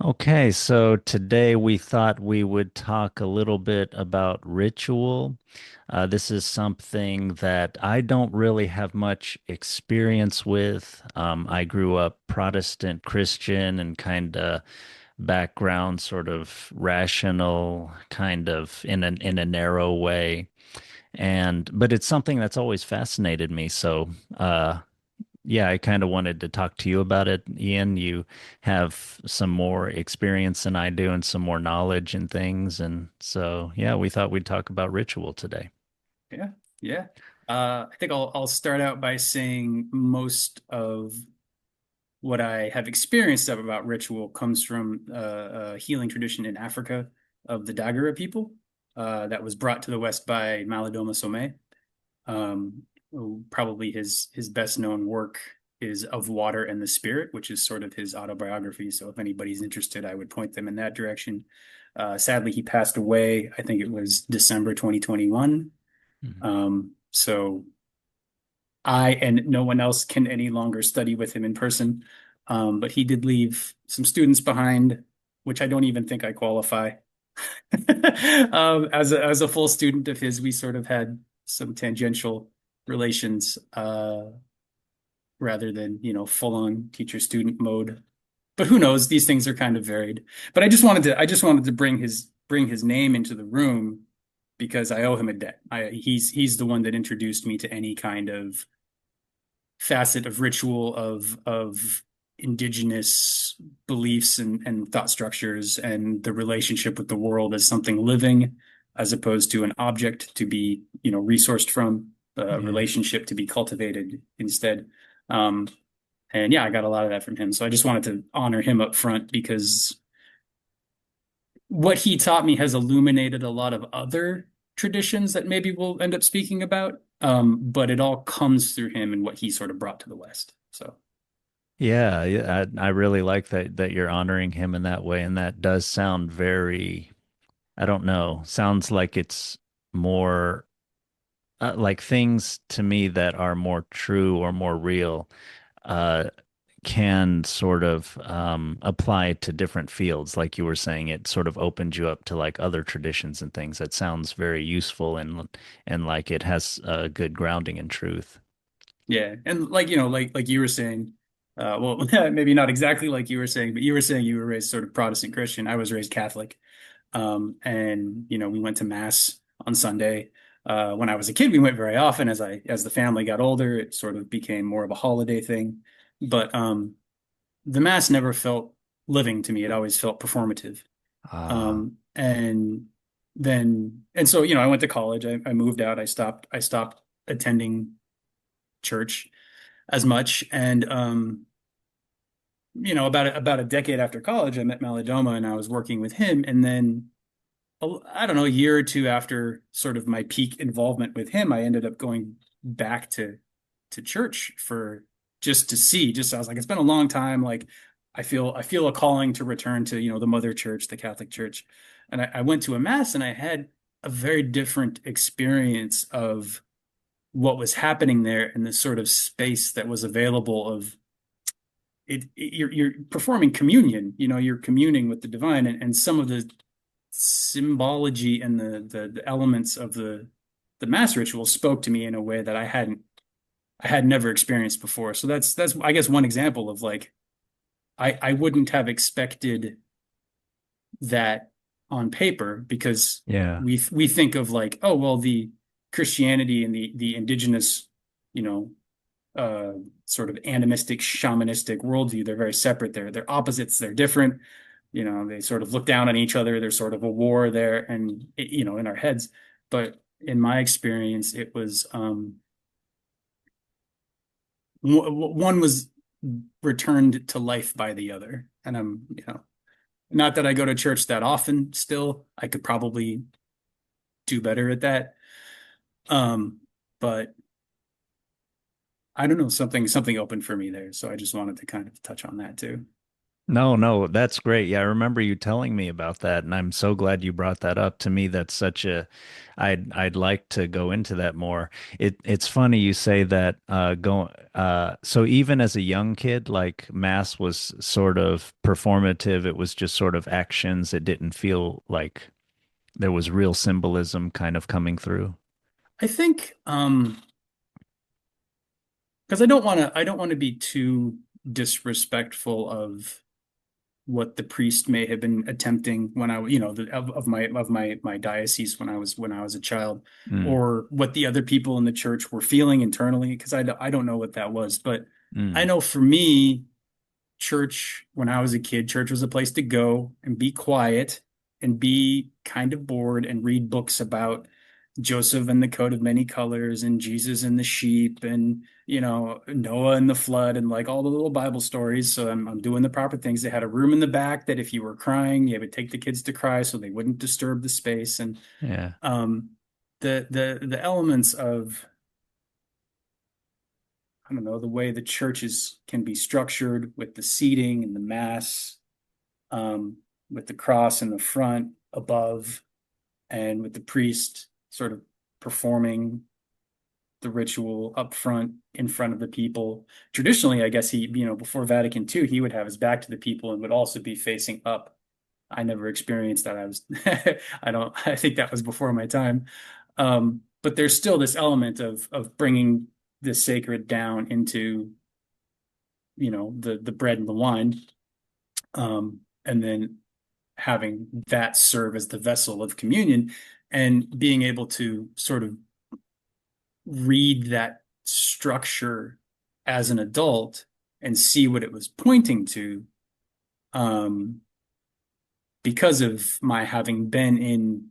Okay, so today we thought we would talk a little bit about ritual. This is something that I don't really have much experience with. I grew up Protestant Christian and kind of background, sort of rational, kind of in a narrow way. But it's something that's always fascinated me. Yeah, I kind of wanted to talk to you about it, Ian. You have some more experience than I do and some more knowledge and things. And so, yeah, we thought we'd talk about ritual today. Yeah, yeah. I think I'll start out by saying most of what I have experienced of about ritual comes from a healing tradition in Africa of the Dagara people that was brought to the West by Malidoma Somé. Probably his best known work is Of Water and the Spirit, which is sort of his autobiography. So if anybody's interested, I would point them in that direction. Sadly, he passed away. I think it was December 2021. Mhm. So I and no one else can any longer study with him in person. But he did leave some students behind, which I don't even think I qualify. As a full student of his, we sort of had some tangential relations, rather than, full on teacher student mode. But who knows? These things are kind of varied. But I just wanted to bring his name into the room because I owe him a debt. He's the one that introduced me to any kind of facet of ritual of indigenous beliefs and thought structures and the relationship with the world as something living as opposed to an object to be, resourced from, a Yeah. relationship to be cultivated instead. Um, and yeah, I got a lot of that from him. So I just wanted to honor him up front because what he taught me has illuminated a lot of other traditions that maybe we'll end up speaking about. But it all comes through him and what he sort of brought to the West. So Yeah, I really like that you're honoring him in that way. And that does sound very, I don't know, sounds like it's more like things to me that are more true or more real. Uh, can sort of apply to different fields. Like you were saying, it sort of opened you up to like other traditions and things. That sounds very useful and like it has a good grounding in truth. yeah, and like like you were saying, well, maybe not exactly like you were saying, but you were saying you were raised sort of Protestant Christian. I was raised Catholic, and we went to mass on Sunday. When I was a kid, we went very often. As the family got older, it sort of became more of a holiday thing. But the mass never felt living to me. It always felt performative. Ah, And so I went to college. I moved out. I stopped attending church as much. And about a decade after college, I met Malidoma and I was working with him. And then I don't know, a year or two after sort of my peak involvement with him, I ended up going back to church for just to see. Just I was like, it's been a long time. Like I feel a calling to return to, the mother church, the Catholic Church. And I went to a mass and I had a very different experience of what was happening there and the sort of space that was available of you're performing communion, you're communing with the divine, and some of the symbology and the elements of the mass ritual spoke to me in a way that I had never experienced before. So that's I guess one example of like I wouldn't have expected that on paper because yeah. we think of like, oh well, the Christianity and the indigenous, you know uh sort of animistic shamanistic worldview, they're very separate. They're opposites, they're different. They sort of look down on each other. There's sort of a war there, and in our heads. But in my experience, it was one was returned to life by the other. And I'm, not that I go to church that often still. I could probably do better at that. Um, but I don't know, something opened for me there. So I just wanted to kind of touch on that too. No, no, that's great. Yeah, I remember you telling me about that, and I'm so glad you brought that up. To me, that's such a I'd like to go into that more. It's funny you say that so even as a young kid, like mass was sort of performative. It was just sort of actions. It didn't feel like there was real symbolism kind of coming through. I think because I don't want to be too disrespectful of what the priest may have been attempting when I, of my diocese when I was a child, Mm, or what the other people in the church were feeling internally, because I don't know what that was, but I mm, know for me, church when I was a kid, church was a place to go and be quiet and be kind of bored and read books about Joseph and the coat of many colors and Jesus and the sheep and Noah and the flood and like all the little Bible stories. So I'm doing the proper things. They had a room in the back that if you were crying, you would take the kids to cry so they wouldn't disturb the space. And yeah. um, the elements of I don't know the way the churches can be structured with the seating and the mass, with the cross in the front above, and with the priest sort of performing the ritual up front in front of the people. Traditionally, I guess before Vatican II, he would have his back to the people and would also be facing up. I never experienced that. I think that was before my time. But there's still this element of bringing the sacred down into, the bread and the wine, and then having that serve as the vessel of communion and being able to sort of read that structure as an adult and see what it was pointing to, um, because of my having been in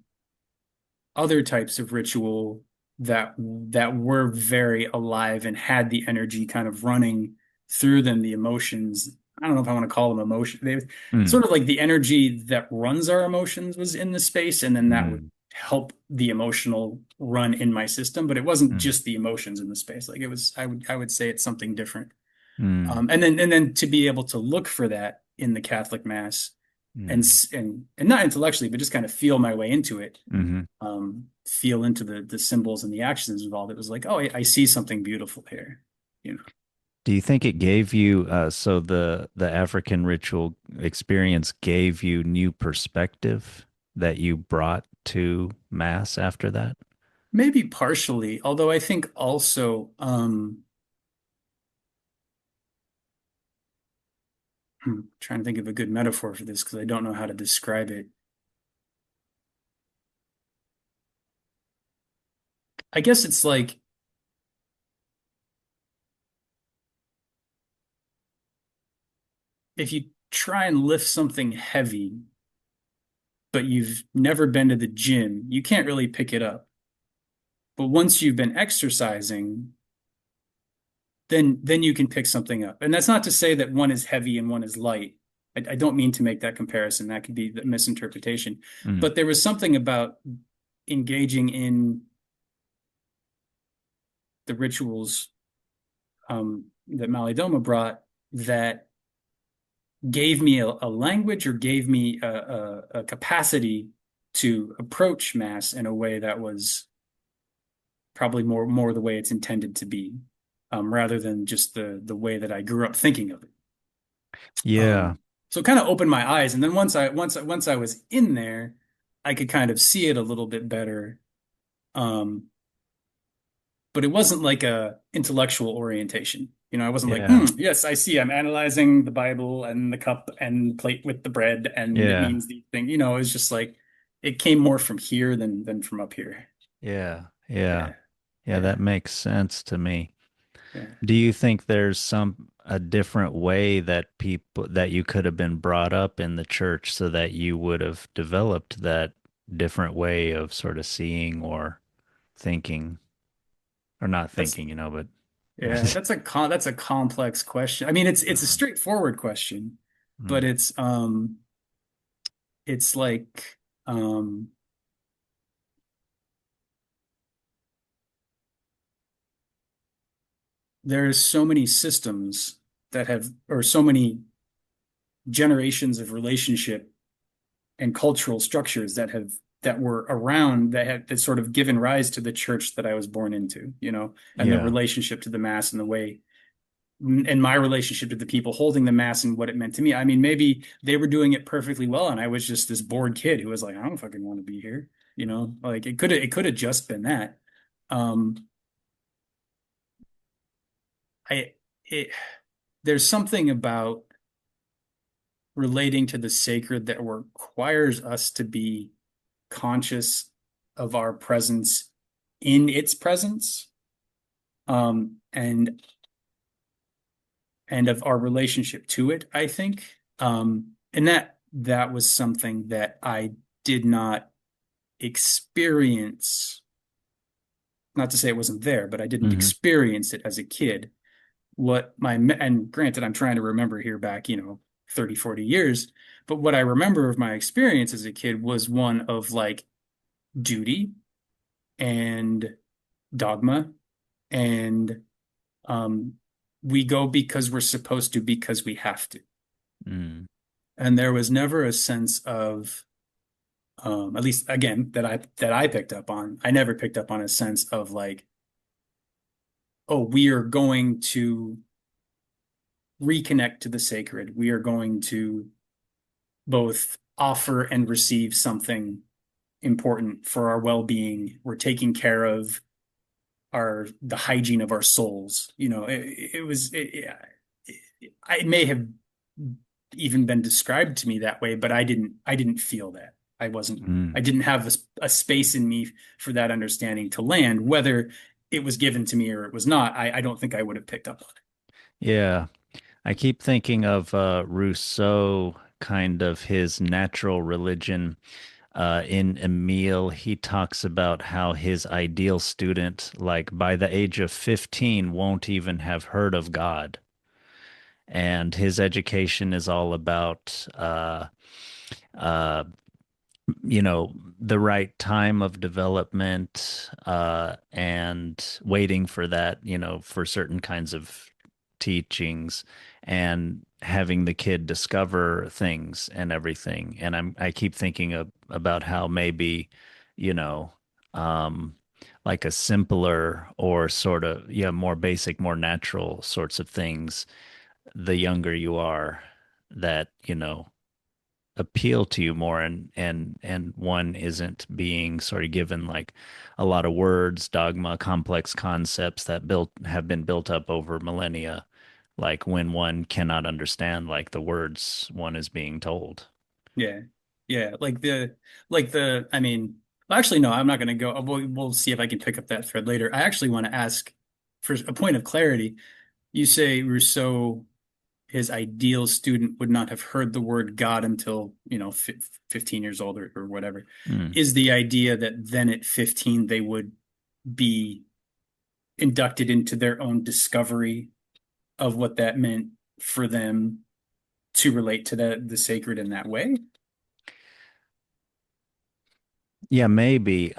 other types of ritual that were very alive and had the energy kind of running through them, the emotions. I don't know if I want to call them emotion. They Mm, sort of like the energy that runs our emotions was in the space, and then that would mm, help the emotional run in my system. But it wasn't mm, just the emotions in the space. Like it was, I would say it's something different. mm, And then to be able to look for that in the Catholic Mass and mm, and not intellectually, but just kind of feel my way into it, mm. feel into the symbols and the actions involved. It was like, oh, I see something beautiful here, you know. Do you think it gave you so the African ritual experience gave you new perspective that you brought to Mass after that? Maybe partially, although I think also, trying to think of a good metaphor for this because I don't know how to describe it. I guess it's like if you try and lift something heavy, but you've never been to the gym, you can't really pick it up. But once you've been exercising, then you can pick something up. And that's not to say that one is heavy and one is light. I don't mean to make that comparison. That could be the misinterpretation. Mm, But there was something about engaging in the rituals, that Malidoma brought that gave me a language or gave me a capacity to approach mass in a way that was probably more the way it's intended to be, rather than just the way that I grew up thinking of it. yeah, So it kind of opened my eyes, and then once I was in there, I could kind of see it a little bit better. Um, but it wasn't like a intellectual orientation. I wasn't like, yeah, yes, I see. I'm analyzing the Bible and the cup and plate with the bread, and it yeah, means these things. It was just like it came more from here than from up here. yeah, yeah, Yeah, yeah. yeah, That makes sense to me. yeah. Do you think there's a different way that people that you could have been brought up in the church so that you would have developed that different way of sort of seeing or thinking or not That's thinking, but Yeah, that's a complex question. I mean, it's a uh, straightforward question, but mm, it's like, there's so many systems that have or so many generations of relationship and cultural structures that were around that sort of given rise to the church that I was born into, and the Yeah. relationship to the mass and the way and my relationship to the people holding the mass and what it meant to me. I mean, maybe they were doing it perfectly well, and I was just this bored kid who was like, I don't fucking want to be here. Like it could have just been that. Um, I it there's something about relating to the sacred that requires us to be conscious of our presence in its presence, and of our relationship to it, I think. And that was something that I did not experience. Not to say it wasn't there, but I didn't Hmm. experience it as a kid. And granted, I'm trying to remember here back, 30, 40 years, but what I remember of my experience as a kid was one of like duty and dogma and um, we go because we're supposed to, because we have to. Mm. And there was never a sense of, at least again, that I picked up on. I never picked up on a sense of like, oh, we are going to reconnect to the sacred. We are going to both offer and receive something important for our well-being. We're taking care of the hygiene of our souls. It may have even been described to me that way, but I didn't feel that. I Mm. didn't have a space in me for that understanding to land, whether it was given to me or it was not. I don't think I would have picked up on Yeah. I keep thinking of Rousseau, kind of his natural religion. In Emile, he talks about how his ideal student, like by the age of 15, won't even have heard of God. And his education is all about, uh, the right time of development, and waiting for that, for certain kinds of teachings and having the kid discover things and everything. And I keep thinking about how maybe, you know, um, like a simpler or sort of, yeah, more basic, more natural sorts of things, the younger you are, that, appeal to you more, and one isn't being sort of given like a lot of words, dogma, complex concepts that built have been built up over millennia, like when one cannot understand like the words one is being told. it. Yeah. Yeah. I mean, well, actually, no, I'm not going to go. We'll see if I can pick up that thread later. I actually want to ask for a point of clarity. You say Rousseau, his ideal student would not have heard the word God until, 15 years old or whatever. Mm. Is the idea that then at 15 they would be inducted into their own discovery of what that meant for them to relate to the sacred in that way? Yeah, maybe.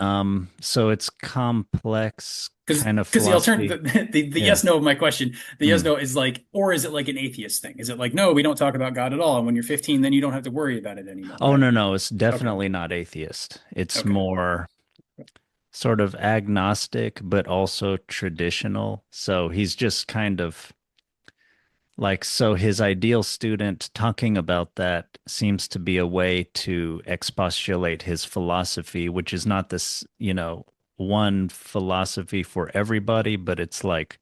So it's complex kind of Because the philosophy. alternative, the Yeah. yes no of my question, the yes Mm. no is like, or is it like an atheist thing? Is it like, no, we don't talk about God at all, and when you're 15, then you don't have to worry about it anymore, Oh, right? no, no, it's Okay, definitely not atheist. It's okay, more sort of agnostic, but also traditional. So he's just kind of like, so his ideal student talking about that seems to be a way to expostulate his philosophy, which is not this, one philosophy for everybody, but it's like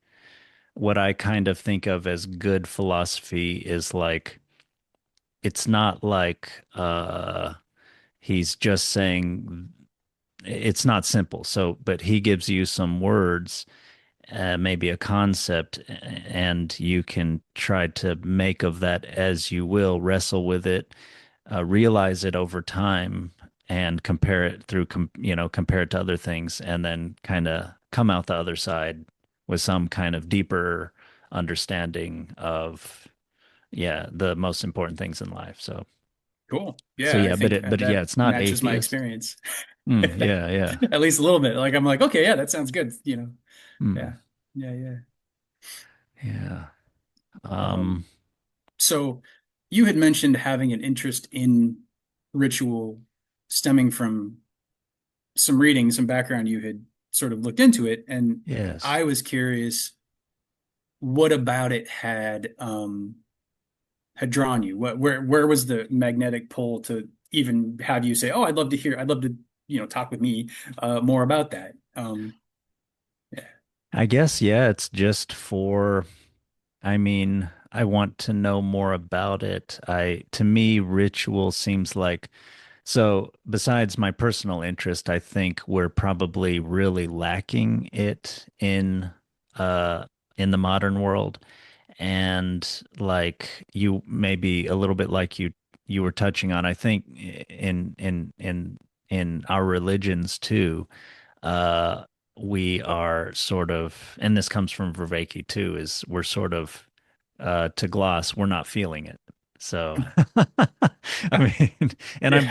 what I kind of think of as good philosophy is like, it's not like he's just saying it's not simple. So, but he gives you some words, maybe a concept, and you can try to make of that as you will, wrestle with it, realize it over time, and compare it through, compare it to other things, and then kind of come out the other side with some kind of deeper understanding of, yeah, the most important things in life. cool. So Yeah, I yeah, but think it, but yeah, that it's not matches my atheist. experience. Yeah, yeah. At least a little bit. Like I'm like, okay, yeah, that sounds good. Mm, Yeah, yeah, yeah. yeah. Um, Um, so. you had mentioned having an interest in ritual stemming from some reading, some background you had sort of looked into it, and Yes. I was curious what about it had drawn you? Where was the magnetic pull to even have you say, "Oh, I'd love to, talk with me more about that." Yeah. I guess, yeah, it's just for, I mean, I want to know more about it. To me, ritual seems like, so besides my personal interest, I think we're probably really lacking it uh, in the modern world. And like you maybe a little bit like you were touching on, I think in our religions too, uh, we are sort of, and this comes from Vervaeke too, is we're sort of to gloss, we're not feeling it. So, I mean,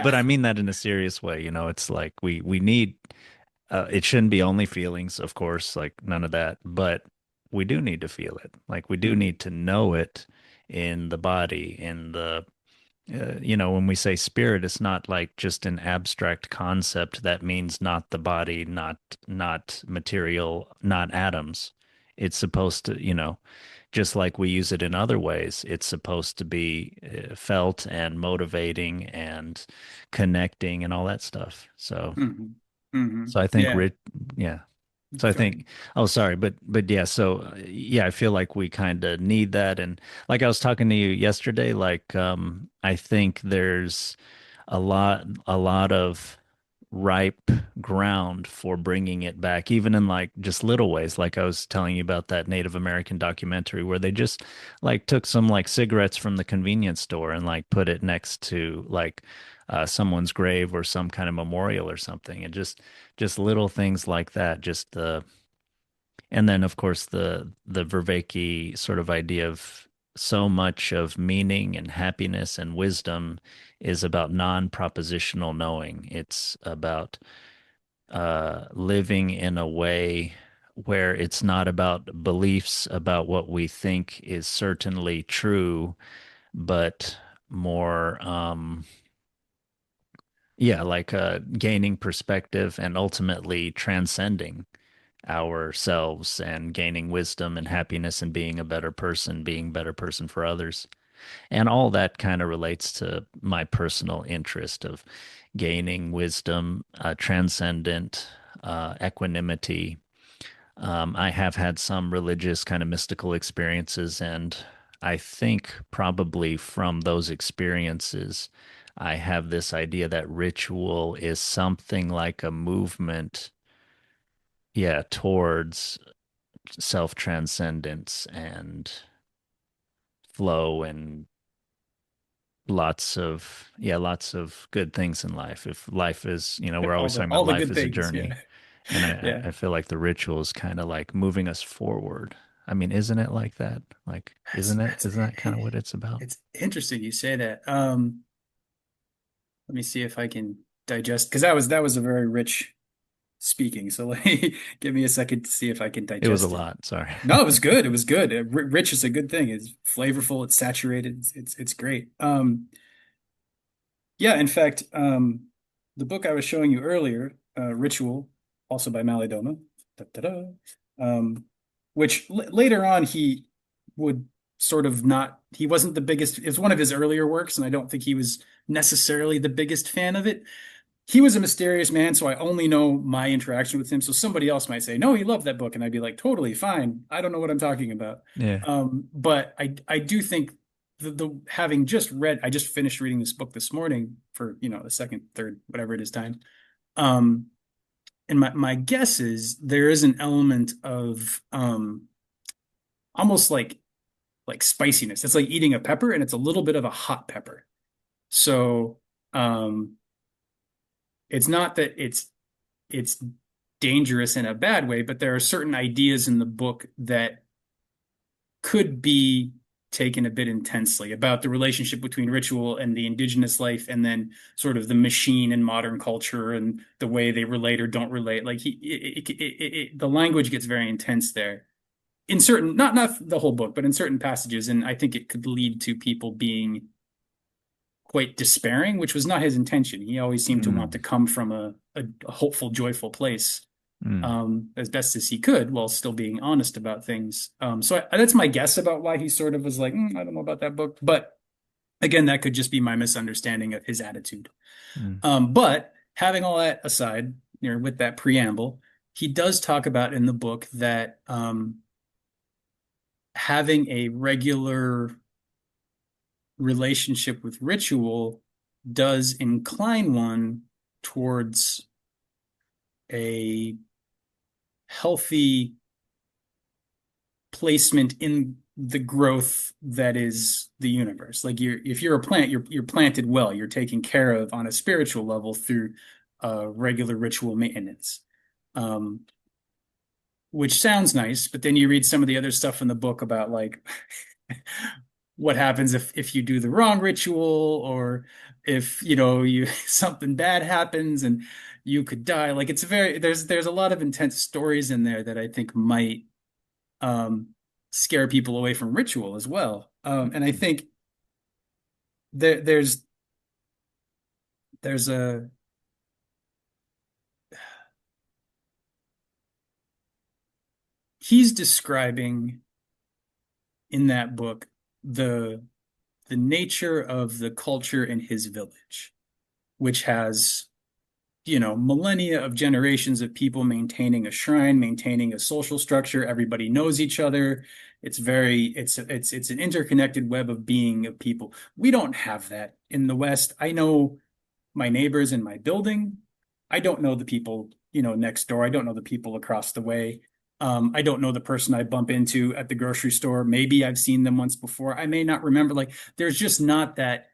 but I Yeah. mean that in a serious way. It's like we need. It shouldn't be only feelings, of course, like none of that, but we do need to feel it. Like we do Mhm. need to know it in the body, in the when we say spirit, it's not like just an abstract concept that means not the body, not material, not atoms. It's supposed to, just like we use it in other ways, it's supposed to be felt and motivating and connecting and all that stuff. So, Mhm. Mhm. so I think Yeah. yeah. So I Go ahead. think, oh, sorry, but yeah, so yeah, I feel like we kind of need that. And like I was talking to you yesterday, like I think there's a lot of ripe ground for bringing it back, even in like just little ways. Like I was telling you about that Native American documentary where they just like took some like cigarettes from the convenience store and like put it next to like someone's grave or some kind of memorial or something, and just little things like that. Just the and then of course the Vervaeke sort of idea of so much of meaning and happiness and wisdom is about non-propositional knowing. It's about living in a way where it's not about beliefs about what we think is certainly true, but more, yeah, like gaining perspective and ultimately transcending ourselves and gaining wisdom and happiness and being a better person for others. And all that kind of relates to my personal interest of gaining wisdom, transcendent equanimity. I have had some religious kind of mystical experiences, and I think probably from those experiences, I have this idea that ritual is something like a movement, yeah, towards self transcendence and flow and lots of good things in life. If life is, we're always talking about All the life good is a things. Yeah. journey. And I, Yeah. I feel like the ritual is kind of like moving us forward. I mean, isn't it like that? Like, isn't it? That's Isn't that kind of what it's about? it's interesting you say that. Let me see if I can digest because that was a very rich speaking. So give me a second to see if I can It was a digest it. lot. Sorry. No, it was good. It was good. Rich is a good thing. It's flavorful. It's saturated. It's great. Yeah. In fact, the book I was showing you earlier, Ritual, also by Malidoma, da, da, da, um, which later on he would sort of not. He wasn't the biggest. It was one of his earlier works, and I don't think he was necessarily the biggest fan of it. He was a mysterious man, so I only know my interaction with him. So somebody else might say, "No, he loved that book," and I'd be like, "Totally fine. I don't know what I'm talking about." Yeah. But I do think the having just read, I just finished reading this book this morning for the second, third, whatever it is time. Um, and my guess is there is an element of almost like spiciness. It's like eating a pepper, and it's a little bit of a hot pepper. So um, it's not that it's dangerous in a bad way, but there are certain ideas in the book that could be taken a bit intensely about the relationship between ritual and the indigenous life, and then sort of the machine and modern culture and the way they relate or don't relate. Like the language gets very intense there in certain, not the whole book, but in certain passages, and I think it could lead to people being quite despairing, which was not his intention. He always seemed to want to Mm, come from a hopeful, joyful place, mm, as best as he could while still being honest about things. So that's my guess about why he sort of was like, I don't know about that book. But again, that could just be my misunderstanding of his attitude. mm, But having all that aside, with that preamble, he does talk about in the book that having a regular relationship with ritual does incline one towards a healthy placement in the growth that is the universe. Like if you're a plant, you're planted well. You're taken care of on a spiritual level through regular ritual maintenance. Um, which sounds nice, but then you read some of the other stuff in the book about like what happens if you do the wrong ritual, or if you something bad happens and you could die. Like it's very there's a lot of intense stories in there that I think might um scare people away from ritual as well. And I think there's a he's describing in that book the nature of the culture in his village, which has millennia of generations of people maintaining a shrine, maintaining a social structure. Everybody knows each other. It's an interconnected web of being of people. We don't have that in the West. I know my neighbors in my building. I don't know the people, next door. I don't know the people across the way. I don't know the person I bump into at the grocery store. Maybe I've seen them once before. I may not remember. Like, there's just not that,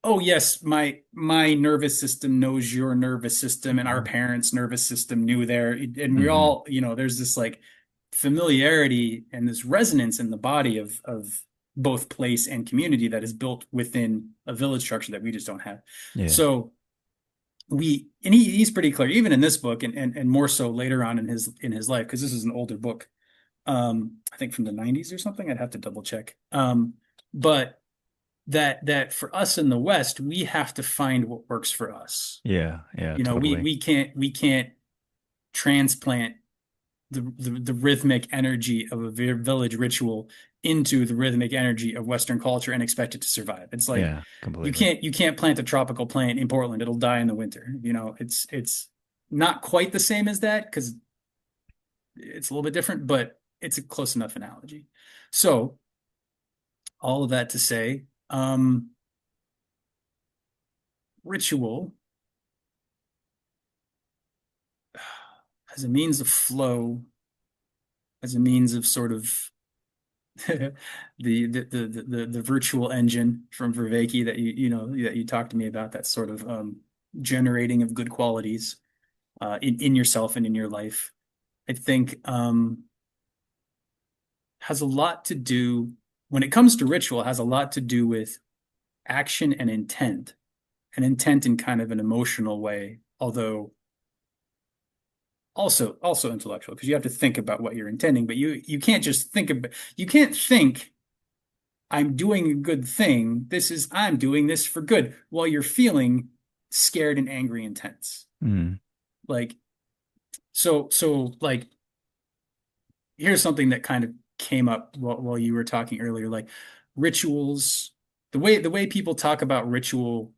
oh yes, my nervous system knows your nervous system, and our mm, parents' nervous system knew there, and we mhm. all, there's this like familiarity and this resonance in the body of both place and community that is built within a village structure that we just don't have. Yeah. So he's pretty clear, even in this book, and more so later on in his life, because this is an older book, I think from the 90s or something. I'd have to double check. But that for us in the West, we have to find what works for us. Yeah. Yeah. We Totally. we can't transplant the rhythmic energy of a village ritual into the rhythmic energy of Western culture and expect it to survive. It's like Yeah. you Completely. can't you can't plant a tropical plant in Portland. It'll die in the winter. It's not quite the same as that because it's a little bit different, but it's a close enough analogy. So all of that to say, ritual as a means of flow, as a means of sort of the virtual engine from Vervaeke that that you talked to me about, that sort of generating of good qualities in yourself and in your life. I think has a lot to do when it comes to ritual, has a lot to do with action and intent in kind of an emotional way, although also intellectual, because you have to think about what you're intending, but you can't just think about you can't think I'm doing a good thing. I'm doing this for good while you're feeling scared and angry and tense. Mm, Like, so like, here's something that kind of came up while you were talking earlier, like rituals, the way people talk about ritual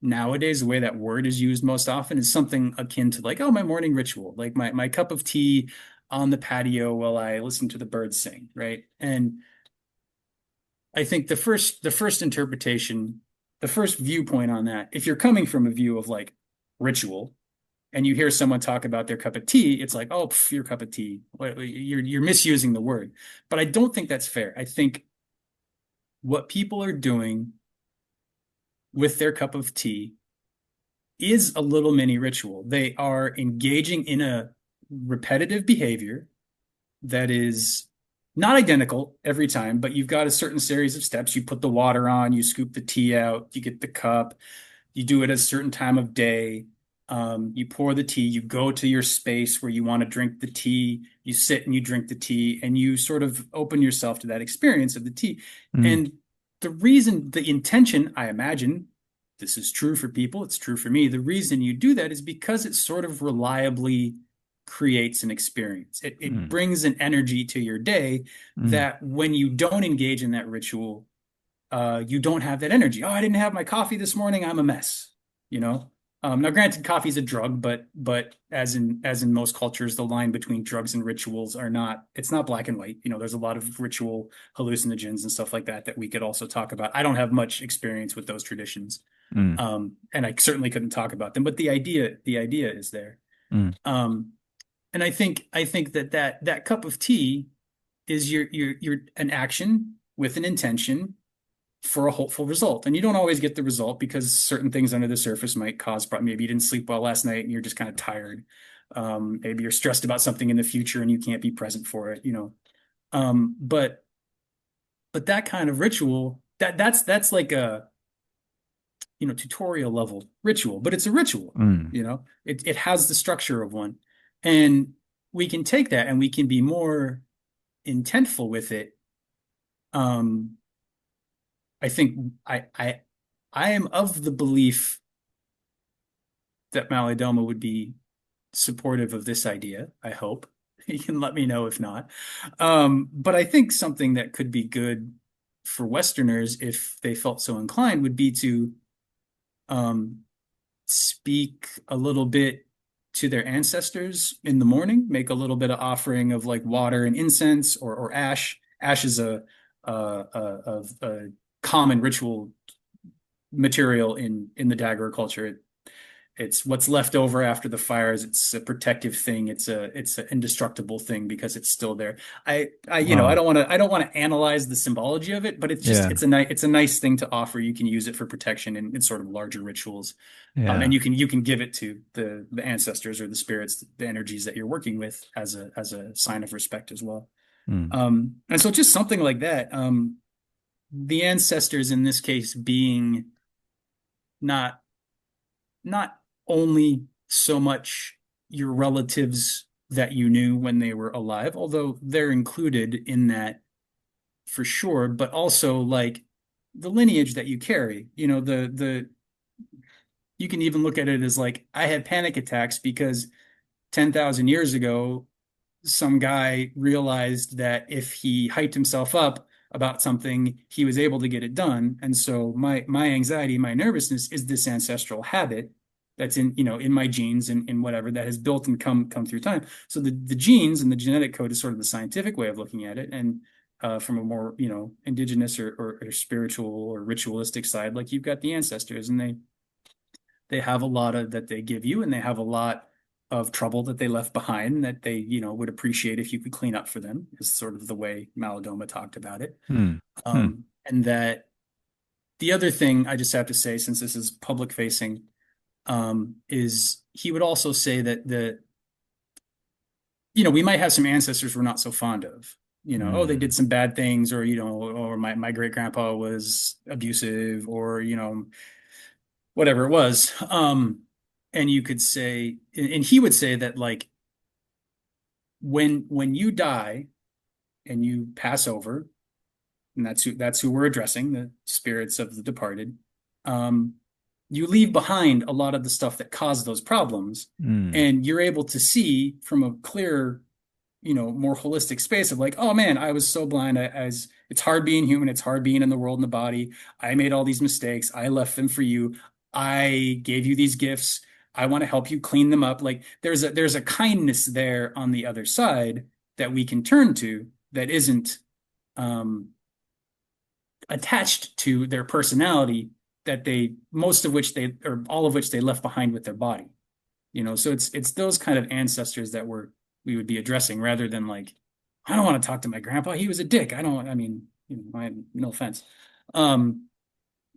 nowadays, the way that word is used most often is something akin to like, oh, my morning ritual, like my cup of tea on the patio while I listen to the birds sing, right? And I think the first interpretation, the first viewpoint on that, if you're coming from a view of like ritual and you hear someone talk about their cup of tea, it's like, oh, pff, your cup of tea. You're misusing the word. But I don't think that's fair. I think what people are doing with their cup of tea is a little mini ritual. They are engaging in a repetitive behavior that is not identical every time, but you've got a certain series of steps. You put the water on, you scoop the tea out, you get the cup, you do it at a certain time of day. You pour the tea, you go to your space where you want to drink the tea, you sit and you drink the tea, and you sort of open yourself to that experience of the tea. mm, And the reason, the intention, I imagine, this is true for people, it's true for me. The reason you do that is because it sort of reliably creates an experience. It Mm, brings an energy to your day mm, that when you don't engage in that ritual, you don't have that energy. Oh, I didn't have my coffee this morning. I'm a mess. You know. Now, granted, coffee is a drug, but as in most cultures, the line between drugs and rituals are not. It's not black and white. You know, there's a lot of ritual hallucinogens and stuff like that that we could also talk about. I don't have much experience with those traditions, mm, and I certainly couldn't talk about them. But the idea is there. mm, Um, and I think that cup of tea is your an action with an intention for a hopeful result. And you don't always get the result because certain things under the surface might cause problems. Maybe you didn't sleep well last night and you're just kind of tired. Maybe you're stressed about something in the future and you can't be present for it, you know. But that kind of ritual, that's like a, tutorial level ritual, but it's a ritual, mm, you know. It has the structure of one. And we can take that and we can be more intentful with it. Um, I think I am of the belief that Malidoma would be supportive of this idea. I hope. You can let me know if not. But I think something that could be good for Westerners, if they felt so inclined, would be to um, speak a little bit to their ancestors in the morning, make a little bit of offering of like water and incense or ash. Ash is a common ritual material in the Dagara culture. It's what's left over after the fires. It's a protective thing. It's an indestructible thing because it's still there. I wow. don't want to analyze the symbology of it, but Yeah. it's a nice thing to offer. You can use it for protection in sort of larger rituals, and Yeah. you can give it to the ancestors or the spirits, the energies that you're working with as a sign of respect as well. Mm, And so just something like that. The ancestors in this case being not not only so much your relatives that you knew when they were alive, although they're included in that for sure, but also like the lineage that you carry. The you can even look at it as like I had panic attacks because 10,000 years ago some guy realized that if he hyped himself up about something, he was able to get it done. And so my anxiety, my nervousness is this ancestral habit that's in my genes and in whatever that has built and come through time. So the genes and the genetic code is sort of the scientific way of looking at it. And from a more, indigenous or spiritual or ritualistic side, like you've got the ancestors and they have a lot of that they give you, and they have a lot of trouble that they left behind that they, would appreciate if you could clean up for them, is sort of the way Malidoma talked about it. mm, mm, And that the other thing I just have to say, since this is public facing, is he would also say that we might have some ancestors we're not so fond of. Oh, they mm, did some bad things, or my great grandpa was abusive, or whatever it was. And you could say, and he would say that like when you die and you pass over, and that's who we're addressing, the spirits of the departed. Um, you leave behind a lot of the stuff that caused those problems, mm, and you're able to see from a clearer, more holistic space of like, oh man, I was so blind. As it's hard being human, it's hard being in the world and the body. I made all these mistakes. I left them for you. I gave you these gifts. I want to help you clean them up. Like there's a kindness there on the other side that we can turn to that isn't um, attached to their personality that they most of which they or all of which they left behind with their body. So it's those kind of ancestors that we would be addressing rather than like, I don't want to talk to my grandpa. He was a dick. I mean, no offense. Um,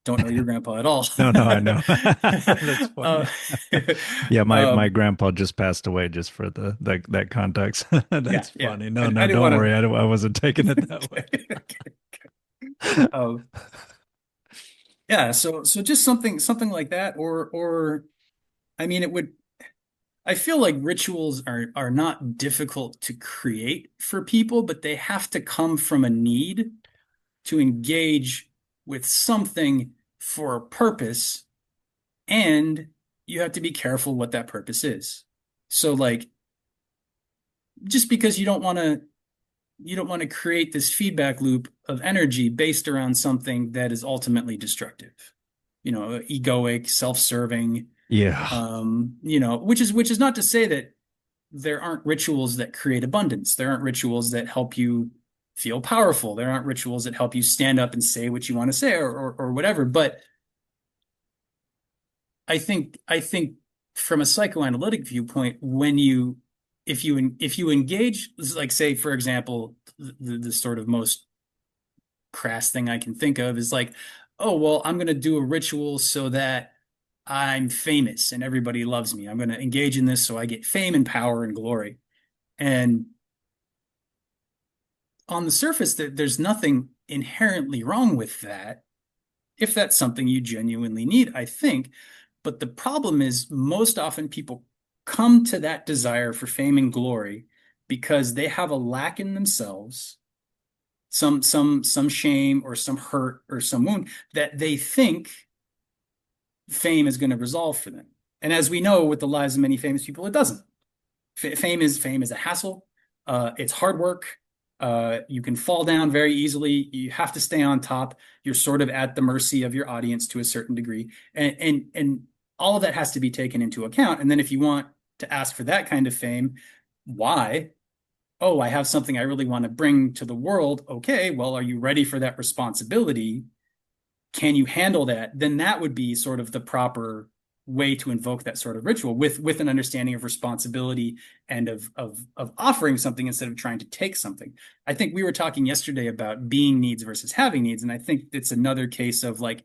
don't know your grandpa at all. no, no, I know. That's uh, funny. Yeah, my um, grandpa just passed away just for the that context. yeah, That's yeah. funny. I, No, I no, didn't don't want worry. I wasn't taking it that way. to. um, yeah. So just something like that, or I mean, it would. I feel like rituals are not difficult to create for people, but they have to come from a need to engage. with something for a purpose, and you have to be careful what that purpose is. So like just because you don't want to create this feedback loop of energy based around something that is ultimately destructive. Egoic, self-serving, Yeah. which is not to say that there aren't rituals that create abundance. There aren't rituals that help you feel powerful. There aren't rituals that help you stand up and say what you want to say or whatever. But I think from a psychoanalytic viewpoint, if you engage, like say for example, the sort of most crass thing I can think of is like, oh well, I'm going to do a ritual so that I'm famous and everybody loves me. I'm going to engage in this so I get fame and power and glory. And on the surface, there's nothing inherently wrong with that if that's something you genuinely need, I think. But the problem is most often people come to that desire for fame and glory because they have a lack in themselves, some shame or some hurt or some wound that they think fame is going to resolve for them. And as we know with the lives of many famous people, it doesn't. Fame is a hassle. It's hard work. You can fall down very easily. You have to stay on top. You're sort of at the mercy of your audience to a certain degree, and all of that has to be taken into account. And then if you want to ask for that kind of fame, why? Oh, I have something I really want to bring to the world. Okay, well, are you ready for that responsibility? Can you handle that? Then that would be sort of the proper way to invoke that sort of ritual with an understanding of responsibility and of offering something instead of trying to take something. I think we were talking yesterday about being needs versus having needs, and I think it's another case of like,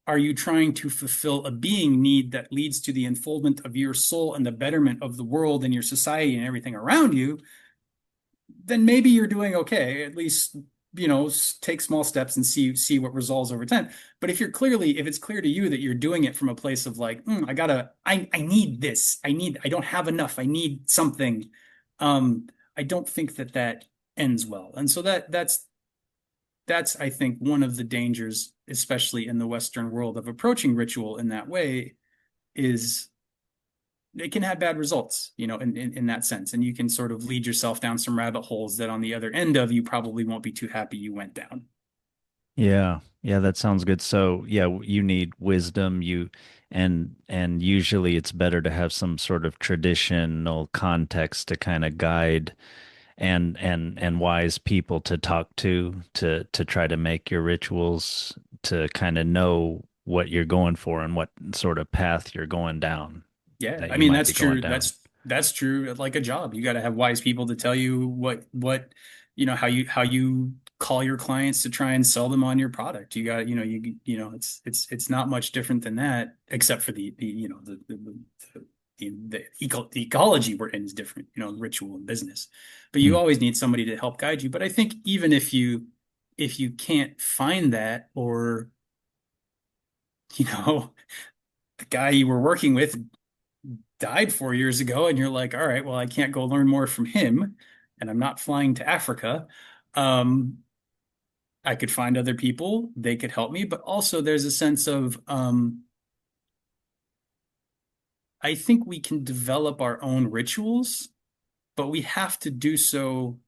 are you trying to fulfill a being need that leads to the unfoldment of your soul and the betterment of the world and your society and everything around you? Then maybe you're doing okay. At least, take small steps and see what resolves over time. But if it's clear to you that you're doing it from a place of like, I need this. I don't have enough. I need something. I don't think that ends well. And so that's I think one of the dangers, especially in the Western world, of approaching ritual in that way is it can have bad results, in that sense. And you can sort of lead yourself down some rabbit holes that on the other end of you probably won't be too happy you went down. Yeah. Yeah, that sounds good. So, yeah, you need wisdom, and usually it's better to have some sort of traditional context to kind of guide and wise people to talk to try to make your rituals to kind of know what you're going for and what sort of path you're going down Yeah, that I you mean might that's be going true. down. That's true. Like a job, you got to have wise people to tell you how you call your clients to try and sell them on your product. You got it's not much different than that, except for the ecology we're in is different. Ritual and business, but you Hmm. always need somebody to help guide you. But I think even if you can't find that, or you know the guy you were working with died 4 years ago, and you're like, all right, well, I can't go learn more from him, and I'm not flying to Africa. Um, I could find other people, they could help me, but also there's a sense of I think we can develop our own rituals, but we have to do so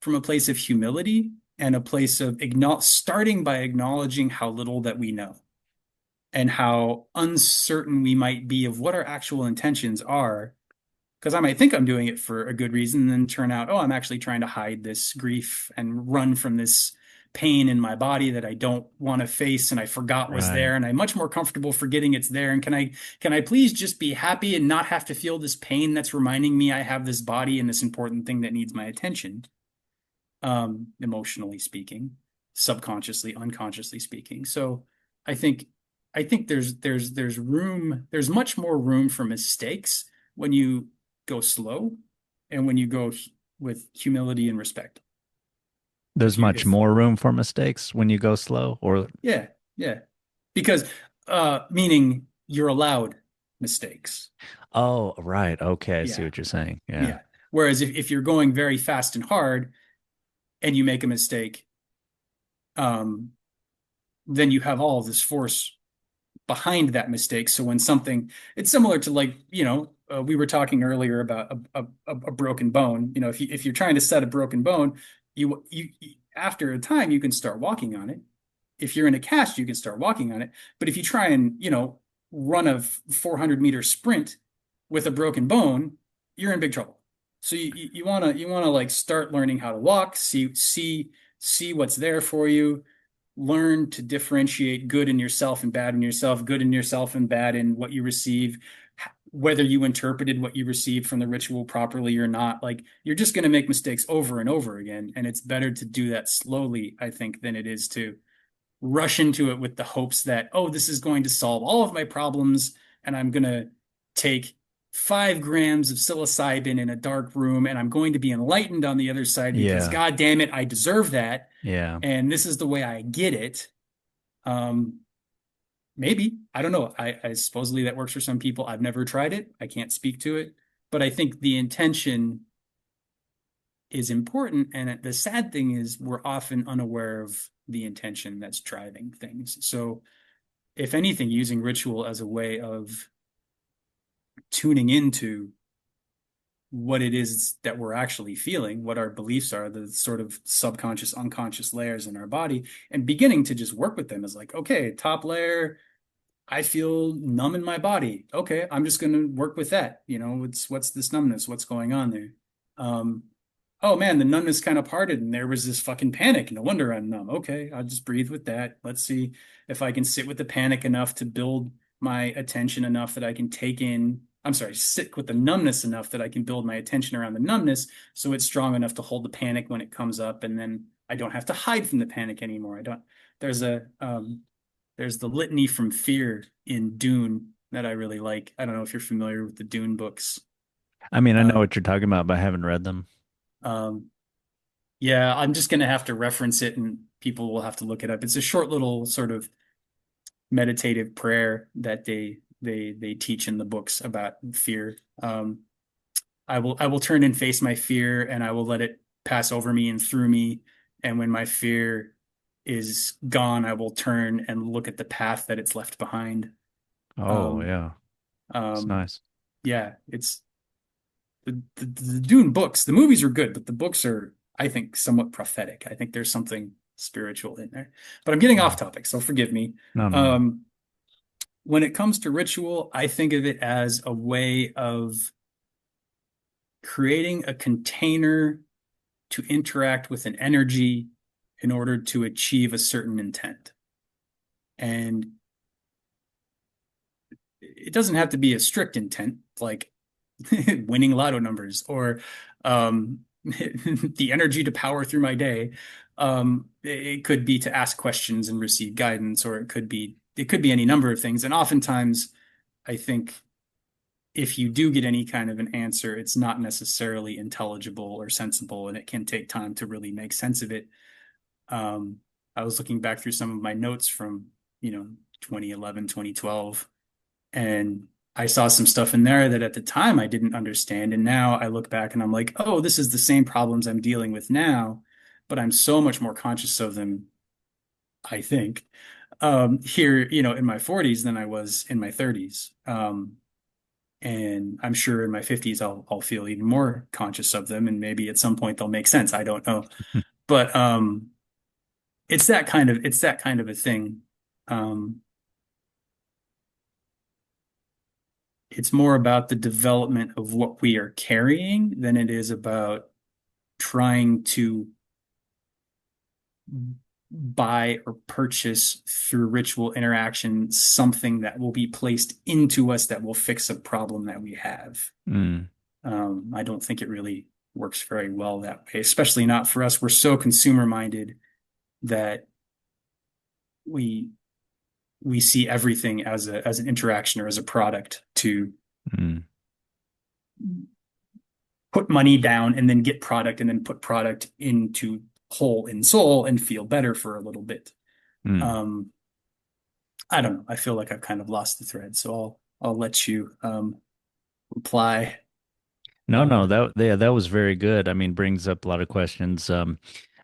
from a place of humility and a place of starting by acknowledging how little that we know and how uncertain we might be of what our actual intentions are. Because I might think I'm doing it for a good reason and then turn out, oh, I'm actually trying to hide this grief and run from this pain in my body that I don't want to face and I forgot was Right. there, and I'm much more comfortable forgetting it's there. And can I please just be happy and not have to feel this pain that's reminding me I have this body and this important thing that needs my attention, emotionally speaking, subconsciously, unconsciously speaking. So I think there's much more room for mistakes when you go slow and when you go with humility and respect. There's If you much if more room for mistakes when you go slow, or Yeah, yeah. Because meaning you're allowed mistakes. oh, right. Okay, I see Yeah, what you're saying. Yeah. yeah. Whereas if you're going very fast and hard and you make a mistake, um then you have all of this force behind that mistake. So when something, it's similar to like, we were talking earlier about a broken bone. If you're trying to set a broken bone, after a time you can start walking on it. If you're in a cast, you can start walking on it. But if you try and, run a 400-meter sprint with a broken bone, you're in big trouble. So you wanna like start learning how to walk, see what's there for you, learn to differentiate good in yourself and bad in yourself, good in yourself and bad in what you receive, whether you interpreted what you received from the ritual properly or not. Like you're just going to make mistakes over and over again. And it's better to do that slowly, I think, than it is to rush into it with the hopes that, oh, this is going to solve all of my problems. And I'm going to take 5 grams of psilocybin in a dark room and I'm going to be enlightened on the other side because Yeah. God damn it, I deserve that Yeah. and this is the way I get it. Um, Maybe I don't know. I supposedly that works for some people. I've never tried it. I can't speak to it, but I think the intention is important. And the sad thing is, we're often unaware of the intention that's driving things. So, if anything, using ritual as a way of tuning into what it is that we're actually feeling, what our beliefs are, the sort of subconscious, unconscious layers in our body, and beginning to just work with them is like, okay, top layer, I feel numb in my body. Okay, I'm just going to work with that. What's this numbness? What's going on there? Um, oh man, the numbness kind of parted and there was this fucking panic. No wonder I'm numb. Okay, I'll just breathe with that. Let's see if I can sit with the panic enough to build my attention enough that I can take in, I'm sorry, sit with the numbness enough that I can build my attention around the numbness so it's strong enough to hold the panic when it comes up and then I don't have to hide from the panic anymore. I don't, there's a, there's the litany from fear in Dune that I really like. I don't know if you're familiar with the Dune books. I mean, I know Um, what you're talking about, but I haven't read them. um, Yeah, I'm just gonna have to reference it and people will have to look it up. It's a short little sort of meditative prayer that they teach in the books about fear. I will turn and face my fear and I will let it pass over me and through me. And when my fear is gone, I will turn and look at the path that it's left behind. Oh, Um, yeah. It's um, nice. yeah, it's the Dune books. The movies are good, but the books are, I think, somewhat prophetic. I think there's something spiritual in there. But I'm getting off Mm. topic, so forgive me. No, no, no. Um, when it comes to ritual, I think of it as a way of creating a container to interact with an energy in order to achieve a certain intent. And it doesn't have to be a strict intent, like winning lotto numbers or the energy to power through my day. It could be to ask questions and receive guidance, or it could be any number of things. And oftentimes, I think if you do get any kind of an answer, it's not necessarily intelligible or sensible, and it can take time to really make sense of it. Um, I was looking back through some of my notes from, 2011, 2012, and I saw some stuff in there that at the time I didn't understand. And now I look back and I'm like, oh, this is the same problems I'm dealing with now, but I'm so much more conscious of them, I think, here, in my 40s than I was in my 30s. And I'm sure in my 50s I'll feel even more conscious of them, and maybe at some point they'll make sense. I don't know. But it's that kind of a thing. Um, it's more about the development of what we are carrying than it is about trying to buy or purchase through ritual interaction something that will be placed into us that will fix a problem that we have. Mm, I don't think it really works very well that way, especially not for us. We're so consumer minded that we we see everything as an interaction or as a product to mm, put money down and then get product and then put product into whole in soul and feel better for a little bit. mm. Um, I don't know. I feel like I've kind of lost the thread, so I'll let you reply. No, Uh, no, that yeah, that was very good. I mean, brings up a lot of questions.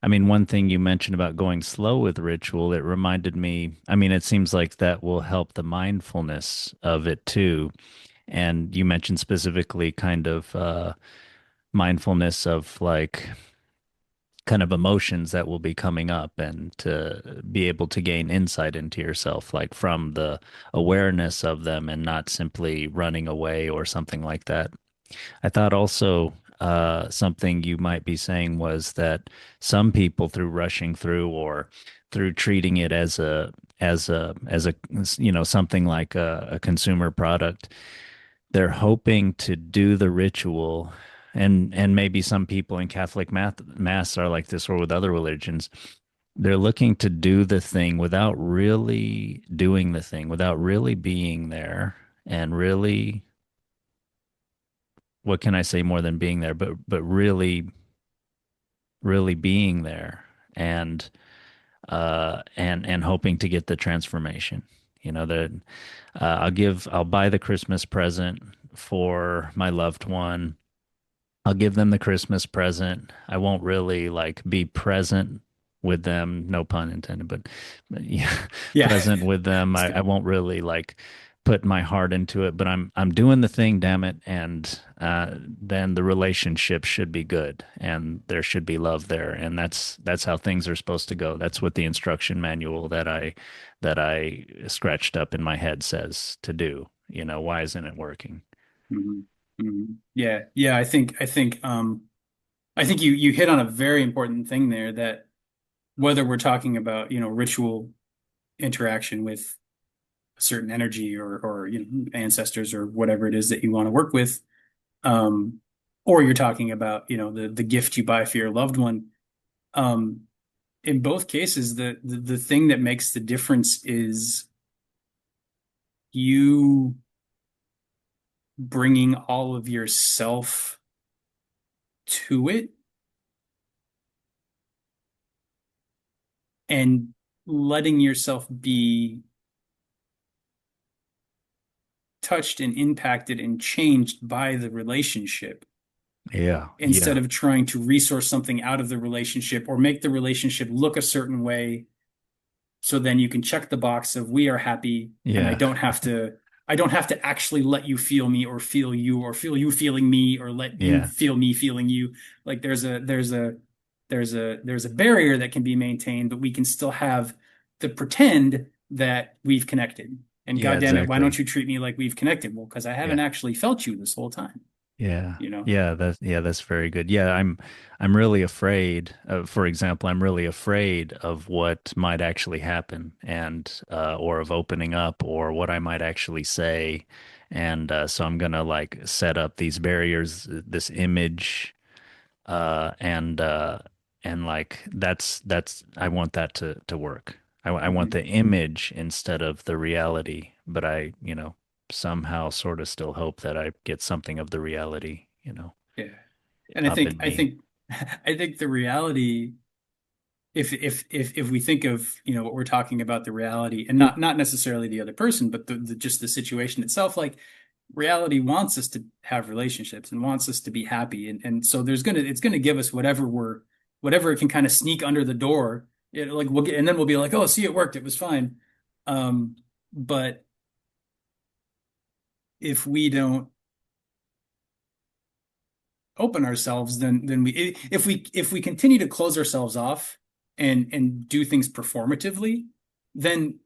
I mean, one thing you mentioned about going slow with ritual, it reminded me, I mean, it seems like that will help the mindfulness of it too. And you mentioned specifically kind of mindfulness of like kind of emotions that will be coming up and to be able to gain insight into yourself, like from the awareness of them and not simply running away or something like that. I thought also something you might be saying was that some people, through rushing through or through treating it as a something like a consumer product, they're hoping to do the ritual. And maybe some people in Catholic mass are like this, or with other religions. They're looking to do the thing without really doing the thing, without really being there, and really, what can I say more than being there, but really being there and hoping to get the transformation. You know, that I'll buy the Christmas present for my loved one. I'll give them the Christmas present. I won't really like be present with them, no pun intended, but yeah, Yeah, present with them. it's I good. won't really like put my heart into it, but I'm doing the thing, damn it, and then the relationship should be good, and there should be love there, and that's how things are supposed to go. That's what the instruction manual that I scratched up in my head says to do. You know, why isn't it working? Hmm. Hmm. Yeah, yeah. I think you hit on a very important thing there, that whether we're talking about, ritual interaction with a certain energy, or ancestors, or whatever it is that you want to work with, um, or you're talking about, the gift you buy for your loved one. Um, in both cases, the thing that makes the difference is you bringing all of yourself to it, and letting yourself be touched and impacted and changed by the relationship, Yeah, instead yeah, of trying to resource something out of the relationship or make the relationship look a certain way, so then you can check the box of we are happy, and I yeah, don't have to I don't have to actually let you feel me, or feel you, or feel you feeling me, or let you yeah. feel me feeling you. Like there's a barrier that can be maintained, but we can still have the pretend that we've connected. And Yeah, God damn it, why don't exactly. you treat me like we've connected? Well, because I haven't Yeah. actually felt you this whole time, Yeah. you know? That's very good. Yeah, I'm really afraid of, for example, I'm really afraid of what might actually happen and or of opening up or what I might actually say. And so I'm gonna like set up these barriers, this image, uh and uh and like that's I want that to work. I want Mhm. the image instead of the reality, but I, somehow sort of still hope that I get something of the reality, Yeah. And I up think in I me. think I think the reality, if we think of, what we're talking about, the reality, and not necessarily the other person, but just the situation itself, like, reality wants us to have relationships and wants us to be happy, and so it's gonna give us whatever it can kind of sneak under the door. Like we'll get, and then we'll be like, oh, see, it worked, it was fine. But if we don't open ourselves, then if we continue to close ourselves off and do things performatively, then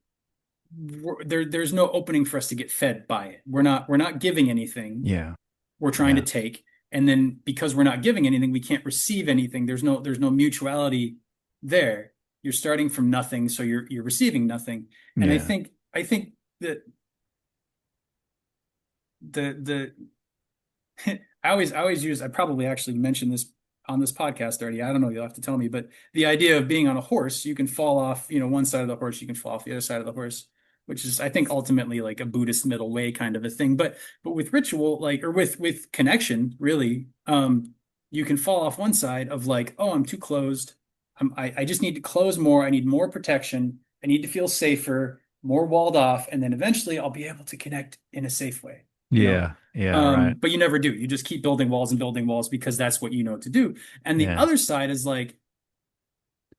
there's no opening for us to get fed by it. We're not giving anything. Yeah. We're trying to Yeah. take, and then because we're not giving anything, we can't receive anything. There's no mutuality there. You're starting from nothing, so you're receiving nothing. And I Yeah. think I think that the I always use, I probably actually mentioned this on this podcast already. I don't know, you'll have to tell me, but the idea of being on a horse, you can fall off, one side of the horse, you can fall off the other side of the horse, which is, I think, ultimately like a Buddhist middle way kind of a thing. But with ritual, like, or with connection, really, you can fall off one side of like, oh, I'm too closed. I just need to close more. I need more protection. I need to feel safer, more walled off, and then eventually I'll be able to connect in a safe way, you know? Yeah. Yeah. Right. But you never do. You just keep building walls and building walls because that's what you know to do. And the Yeah. other side is like,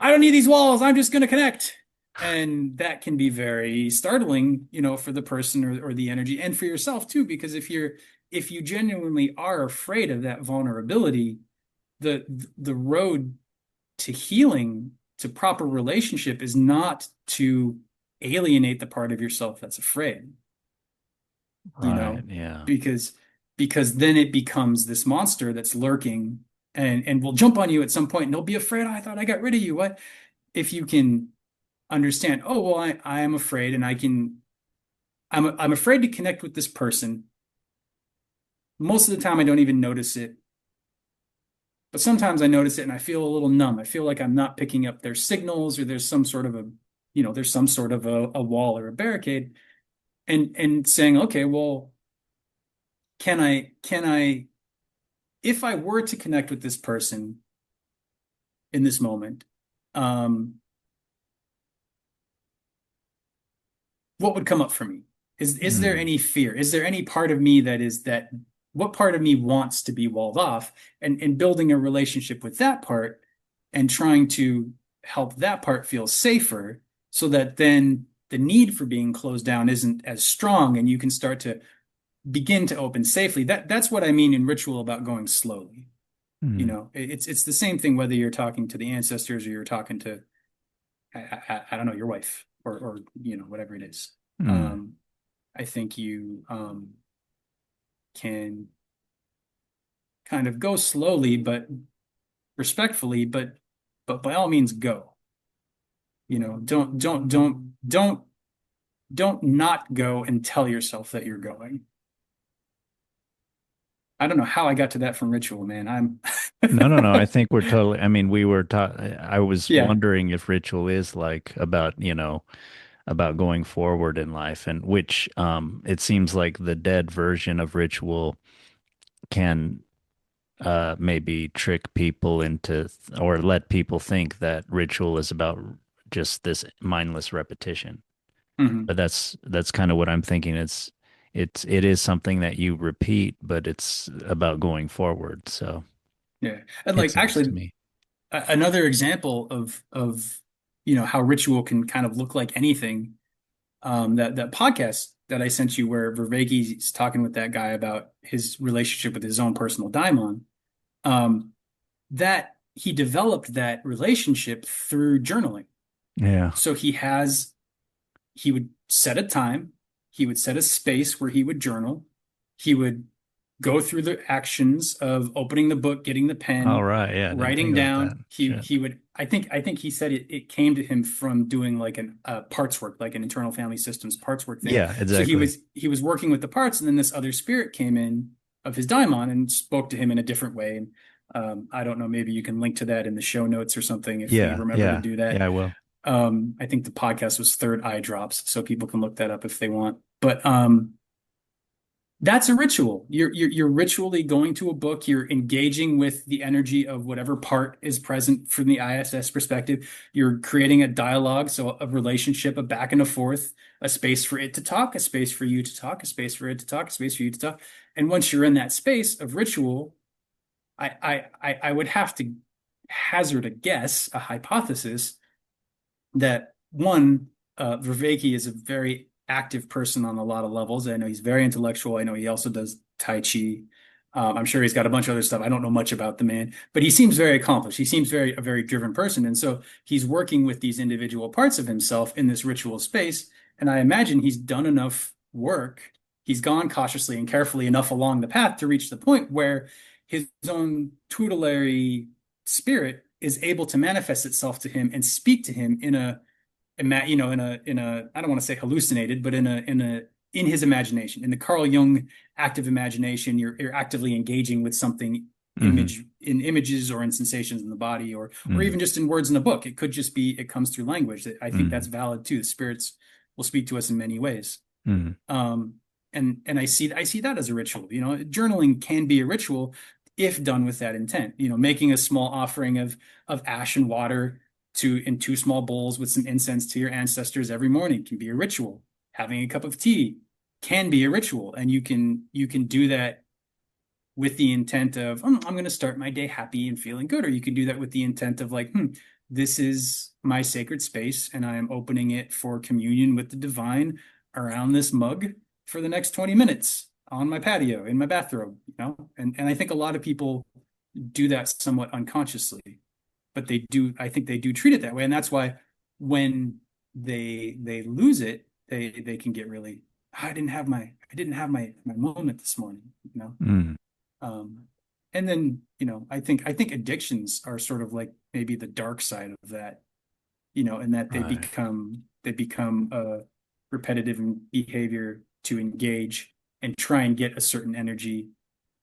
I don't need these walls. I'm just going to connect. And that can be very startling, for the person or the energy and for yourself too, because if you genuinely are afraid of that vulnerability, the the road to healing, to proper relationship is not to alienate the part of yourself that's afraid, you Right. know, Yeah. because then it becomes this monster that's lurking and will jump on you at some point and they'll be afraid, "Oh, I thought I got rid of you." What if you can understand, oh, well, I am afraid and I'm afraid to connect with this person. Most of the time I don't even notice it, but sometimes I notice it and I feel a little numb. I feel like I'm not picking up their signals or there's some sort of there's some sort of a wall or a barricade and saying, okay, well, can I if I were to connect with this person in this moment, um, what would come up for me? Is there Mm. any fear? Is there any part of me that what part of me wants to be walled off? And building a relationship with that part and trying to help that part feel safer so that then the need for being closed down isn't as strong and you can start to begin to open safely. That's what I mean in ritual about going slowly. Mm. It's the same thing whether you're talking to the ancestors or you're talking to I don't know, your wife or whatever it is. Mm. Um, I think you can kind of go slowly but respectfully, but by all means go. Don't not go and tell yourself that you're going. I don't know how I got to that from ritual, man. I'm No, no, no. I think we're totally, I mean, we were taught, I was yeah. wondering if ritual is like about, about going forward in life, and which it seems like the dead version of ritual can maybe trick people into or let people think that ritual is about just this mindless repetition. Mhm. But that's kind of what I'm thinking. It is something that you repeat, but it's about going forward. So Yeah. And it like seems to actually me. another example of how ritual can kind of look like anything. That podcast that I sent you where Vervaeke's talking with that guy about his relationship with his own personal daimon, um, that he developed that relationship through journaling. Yeah. So he would set a time, he would set a space where he would journal, he would go through the actions of opening the book, getting the All pen, right. Yeah, I didn't think writing about that. down. He Shit. he would I think he said it came to him from doing like an parts work, like an internal family systems parts work thing. Yeah, So he exactly. was he was working with the parts, and then this other spirit came in of his daimon and spoke to him in a different way. And I don't know, maybe you can link to that in the show notes or something if we Yeah, remember to yeah, do that. yeah, I will. I think the podcast was Third Eye Drops, so people can look that up if they want. But that's a ritual. You're ritually going to a book. You're engaging with the energy of whatever part is present from the ISS perspective. You're creating a dialogue, so a relationship, a back and a forth, a space for it to talk, a space for you to talk, a space for it to talk, a space for you to talk. And once you're in that space of ritual, I would have to hazard a guess, a hypothesis that one, Vervaeke is a very active person on a lot of levels. I know he's very intellectual. I know he also does Tai Chi. I'm sure he's got a bunch of other stuff. I don't know much about the man, but he seems very accomplished. He seems a very driven person. And so he's working with these individual parts of himself in this ritual space. And I imagine he's done enough work. He's gone cautiously and carefully enough along the path to reach the point where his own tutelary spirit is able to manifest itself to him and speak to him in a I don't want to say hallucinated, but in his imagination, in the Carl Jung active imagination, you're actively engaging with something Hmm. in images or in sensations in the body or Hmm. even just in words in a book. It could just be it comes through language. I think that's Hmm. valid too. The spirits will speak to us in many ways. Hmm. Um, and I see that as a ritual. Journaling can be a ritual if done with that intent. Making a small offering of ash and water to in two small bowls with some incense to your ancestors every morning can be a ritual. Having a cup of tea can be a ritual, and you can do that with the intent of I'm going to start my day happy and feeling good, or you can do that with the intent of like, this is my sacred space, and I am opening it for communion with the divine around this mug for the next 20 minutes on my patio in my bathrobe, you know? And I think a lot of people do that somewhat unconsciously, but they do, I think they do treat it that way. And that's why when they lose it, they can get really, I didn't have my moment this morning, you know? Mm, Um, and then, I think addictions are sort of like maybe the dark side of that, in that right. they become a repetitive behavior to engage and try and get a certain energy,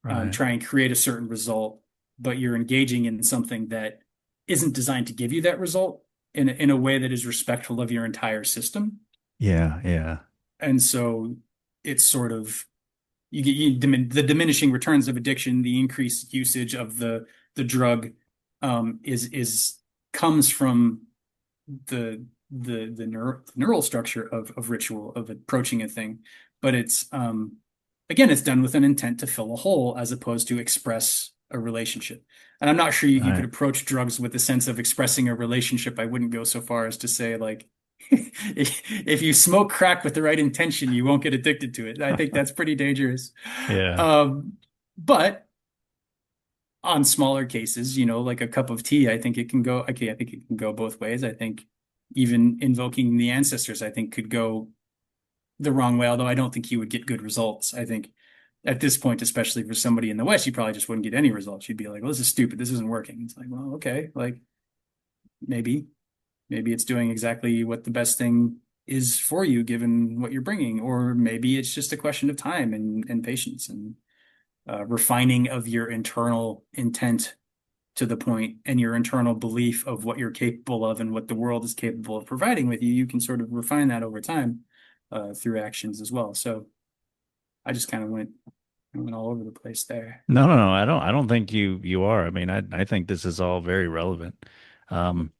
Right. try and create a certain result, but you're engaging in something that isn't designed to give you that result in a way that is respectful of your entire system. Yeah. Yeah. And so it's sort of the diminishing returns of addiction, the increased usage of the drug, is comes from the neural structure of ritual, of approaching a thing, but it's again, it's done with an intent to fill a hole as opposed to express a relationship. And I'm not sure you could Right. approach drugs with the sense of expressing a relationship. I wouldn't go so far as to say like if you smoke crack with the right intention, you won't get addicted to it. I think that's pretty dangerous. Yeah. Um, but on smaller cases, like a cup of tea, I think it can go, okay, I think it can go both ways. I think even invoking the ancestors, I think could go the wrong way, although I don't think you would get good results. I think at this point, especially for somebody in the West, you probably just wouldn't get any results. You'd be like, well, this is stupid. This isn't working. It's like, well, okay, like maybe, maybe it's doing exactly what the best thing is for you, given what you're bringing, or maybe it's just a question of time and patience and refining of your internal intent to the point and your internal belief of what you're capable of and what the world is capable of providing with you. You can sort of refine that over time through actions as well. So I just kind of went all over the place there. No, no, no. I don't think you are. I mean, I think this is all very relevant. Um,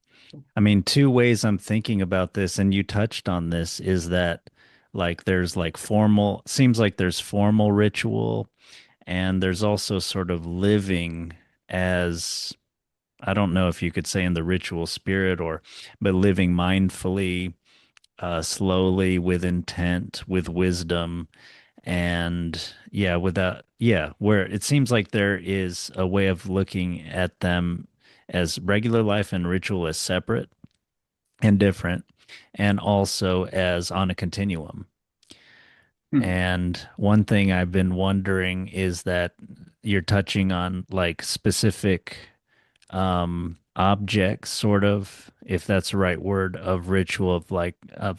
I mean, two ways I'm thinking about this, and you touched on this, is that like there's like formal, seems like there's formal ritual, and there's also sort of living as, I don't know if you could say in the ritual spirit or, but living mindfully, slowly, with intent, with wisdom, and yeah, without, yeah, where it seems like there is a way of looking at them as regular life and ritual as separate and different, and also as on a continuum. Hmm. And one thing I've been wondering is that you're touching on like specific objects, sort of, if that's the right word, of ritual of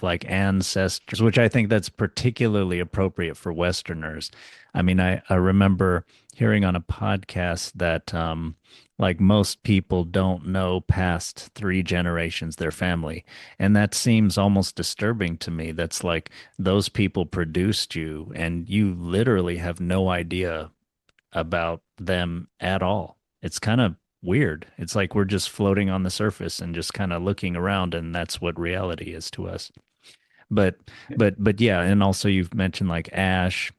like ancestors, which I think that's particularly appropriate for Westerners. I mean, I remember hearing on a podcast that like most people don't know past three generations their family, and that seems almost disturbing to me. That's like those people produced you and you literally have no idea about them at all. It's kind of weird. It's like we're just floating on the surface and just kind of looking around, and that's what reality is to us. But but yeah, and also you've mentioned like ash,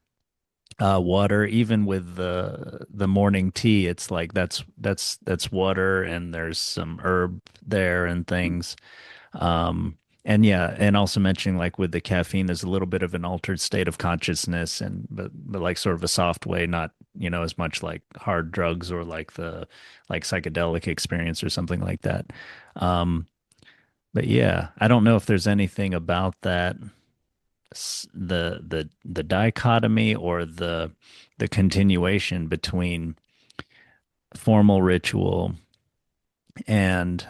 water, even with the morning tea, it's like that's water and there's some herb there and things. Um, and yeah, and also mentioning like with the caffeine, there's a little bit of an altered state of consciousness, and but like sort of a soft way, not as much like hard drugs or like the like psychedelic experience or something like that. Um, but yeah, I don't know if there's anything about that, the dichotomy or the continuation between formal ritual and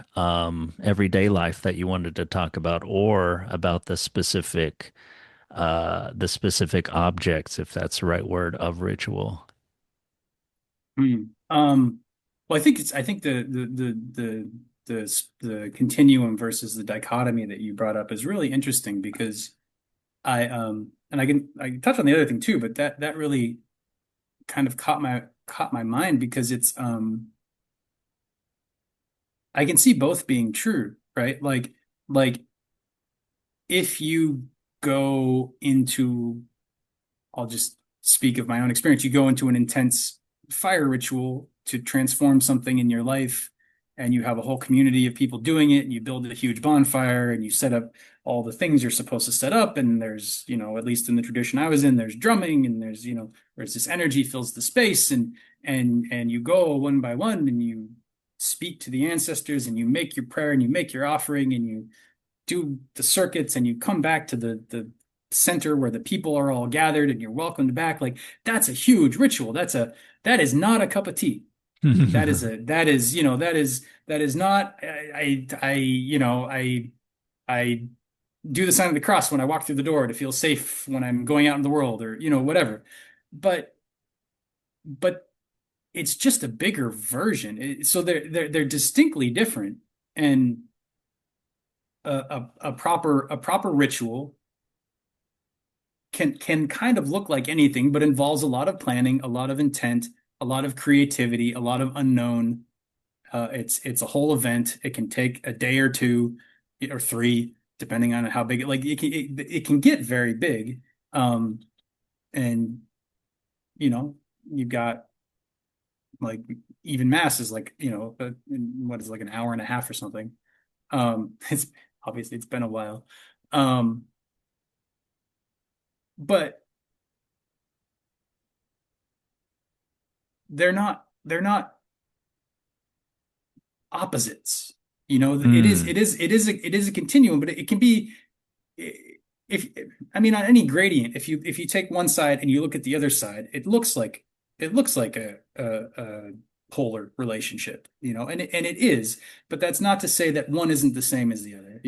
everyday life that you wanted to talk about, or about the specific objects, if that's the right word, of ritual. Hmm. Well, I think the continuum versus the dichotomy that you brought up is really interesting because and I can touch on the other thing too, but that really kind of caught my mind because it's I can see both being true, right? Like if you go into, I'll just speak of my own experience, you go into an intense fire ritual to transform something in your life, and you have a whole community of people doing it, and you build a huge bonfire, and you set up all the things you're supposed to set up, and there's, at least in the tradition I was in, there's drumming, and there's this energy fills the space, and you go one by one, and you speak to the ancestors, and you make your prayer, and you make your offering, and you do the circuits, and you come back to the center where the people are all gathered, and you're welcomed back. Like, that's a huge ritual. That is not a cup of tea. That is not, I do the sign of the cross when I walk through the door to feel safe when I'm going out in the world, or whatever. But but it's just a bigger version. So they're distinctly different, and a proper ritual can kind of look like anything, but involves a lot of planning, a lot of intent, a lot of creativity, a lot of unknown. It's a whole event. It can take a day or two or three, depending on how big it can get very big. And you've got, like, even mass is like, what is, like, an hour and a half or something. It's obviously, it's been a while. Um, but they're not opposites. Mm, It is a continuum, but it can be, if I mean, on any gradient, if you take one side and you look at the other side, it looks like a polar relationship, and it is, but that's not to say that one isn't the same as the other.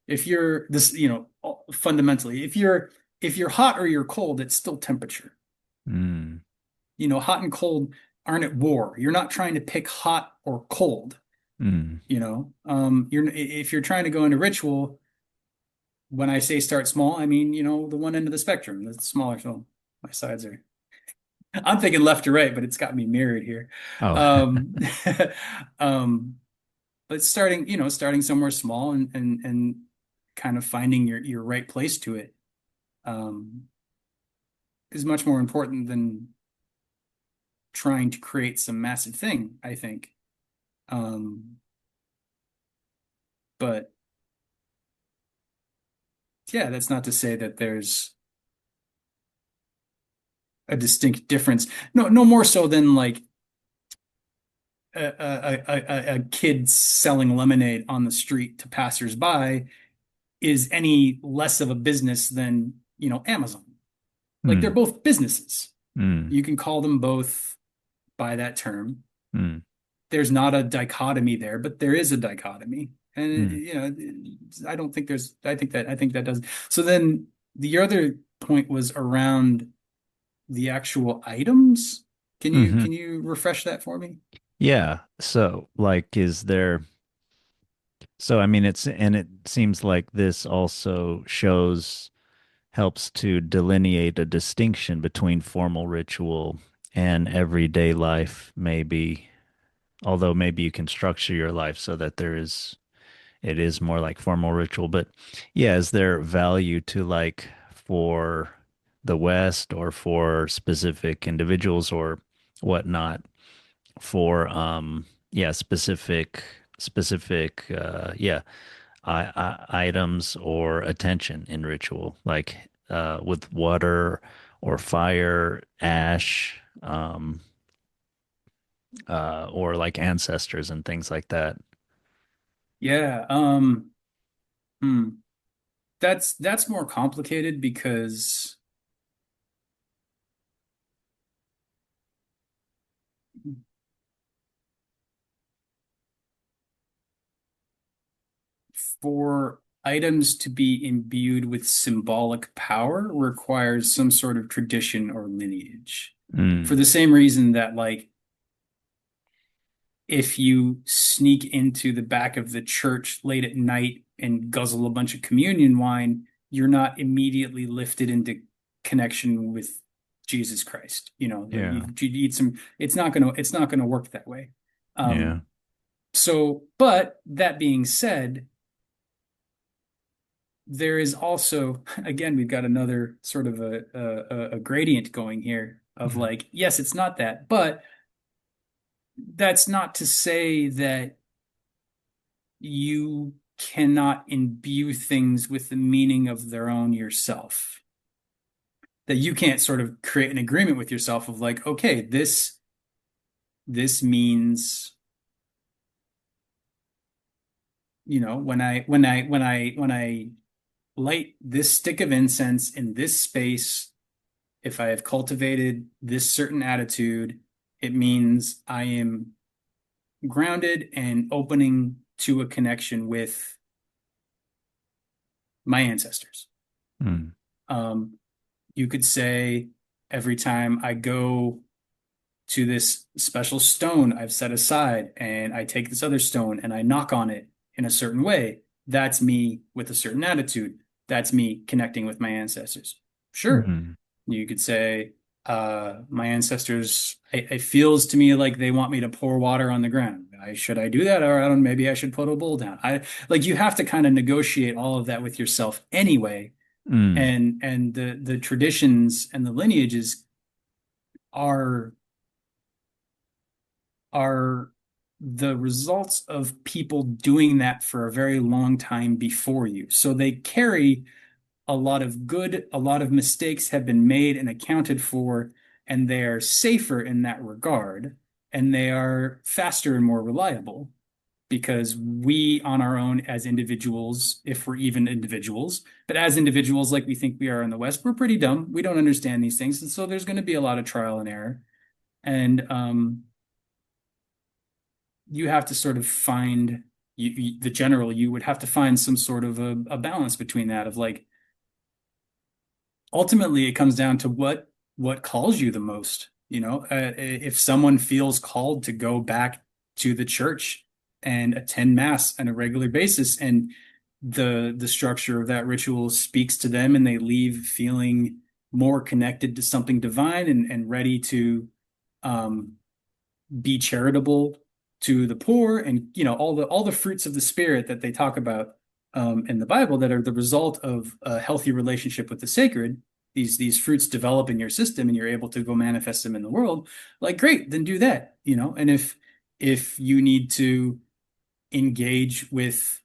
If you're this, fundamentally, if you're hot or you're cold, it's still temperature. mm, Hot and cold aren't at war. You're not trying to pick hot or cold. mm. If you're trying to go into ritual, when I say start small, I mean, the one end of the spectrum, the smaller. So my sides are, I'm thinking left to right, but it's got me mirrored here. Oh, Um, um, but starting somewhere small, and kind of finding your right place to it, um, is much more important than trying to create some massive thing, I think. Um, but yeah, that's not to say that there's a distinct difference. No, no more so than, like, a kid selling lemonade on the street to passersby is any less of a business than, Amazon. Like, they're mm, both businesses. mm, You can call them both by that term. mm, There's not a dichotomy there, but there is a dichotomy. And mm. I think that does. So then the other point was around the actual items. Can you Hmm. can you refresh that for me? Yeah. So, like, so I mean, and it seems like this also helps to delineate a distinction between formal ritual and everyday life, maybe, although maybe you can structure your life so that it is more like formal ritual. But yeah, is there value to, like, for the West or for specific individuals or whatnot, for yeah, specific yeah, items or attention in ritual, like with water or fire, ash, or like ancestors and things like that. Yeah. Hmm. That's more complicated, because for items to be imbued with symbolic power requires some sort of tradition or lineage. For Mm, the same reason that, like, if you sneak into the back of the church late at night and guzzle a bunch of communion wine, you're not immediately lifted into connection with Jesus Christ. yeah, You eat some. It's not gonna work that way. yeah. Um, but that being said, there is also, again, we've got another sort of a gradient going here of, Mm, like, yes, it's not that, but that's not to say that. you cannot imbue things with the meaning of their own yourself. That you can't sort of create an agreement with yourself of like, okay, this means, when I light this stick of incense in this space, if I have cultivated this certain attitude, it means I am grounded and opening to a connection with my ancestors. Mm. Um, you could say every time I go to this special stone I've set aside and I take this other stone and I knock on it in a certain way, that's me with a certain attitude. That's me connecting with my ancestors. Sure. Mm. You could say, my ancestors, it feels to me like they want me to pour water on the ground. Should I do that? Or I don't, maybe I should put a bowl down. You have to kind of negotiate all of that with yourself anyway. Mm. And the traditions and the lineages are are the results of people doing that for a very long time before you. So they carry a lot of good, a lot of mistakes have been made and accounted for, and they are safer in that regard, and they are faster and more reliable because we on our own as individuals, if we're even individuals, but as individuals like we think we are in the West, we're pretty dumb. We don't understand these things. And so there's going to be a lot of trial and error. And you have to sort of find the general, you would have to find some sort of a balance between that of like, ultimately it comes down to what calls you the most. If someone feels called to go back to the church and attend mass on a regular basis, and the structure of that ritual speaks to them, and they leave feeling more connected to something divine and ready to um, be charitable to the poor, and all the fruits of the spirit that they talk about in the Bible that are the result of a healthy relationship with the sacred. These fruits develop in your system, and you're able to go manifest them in the world. Like, great, then do that. And if you need to engage with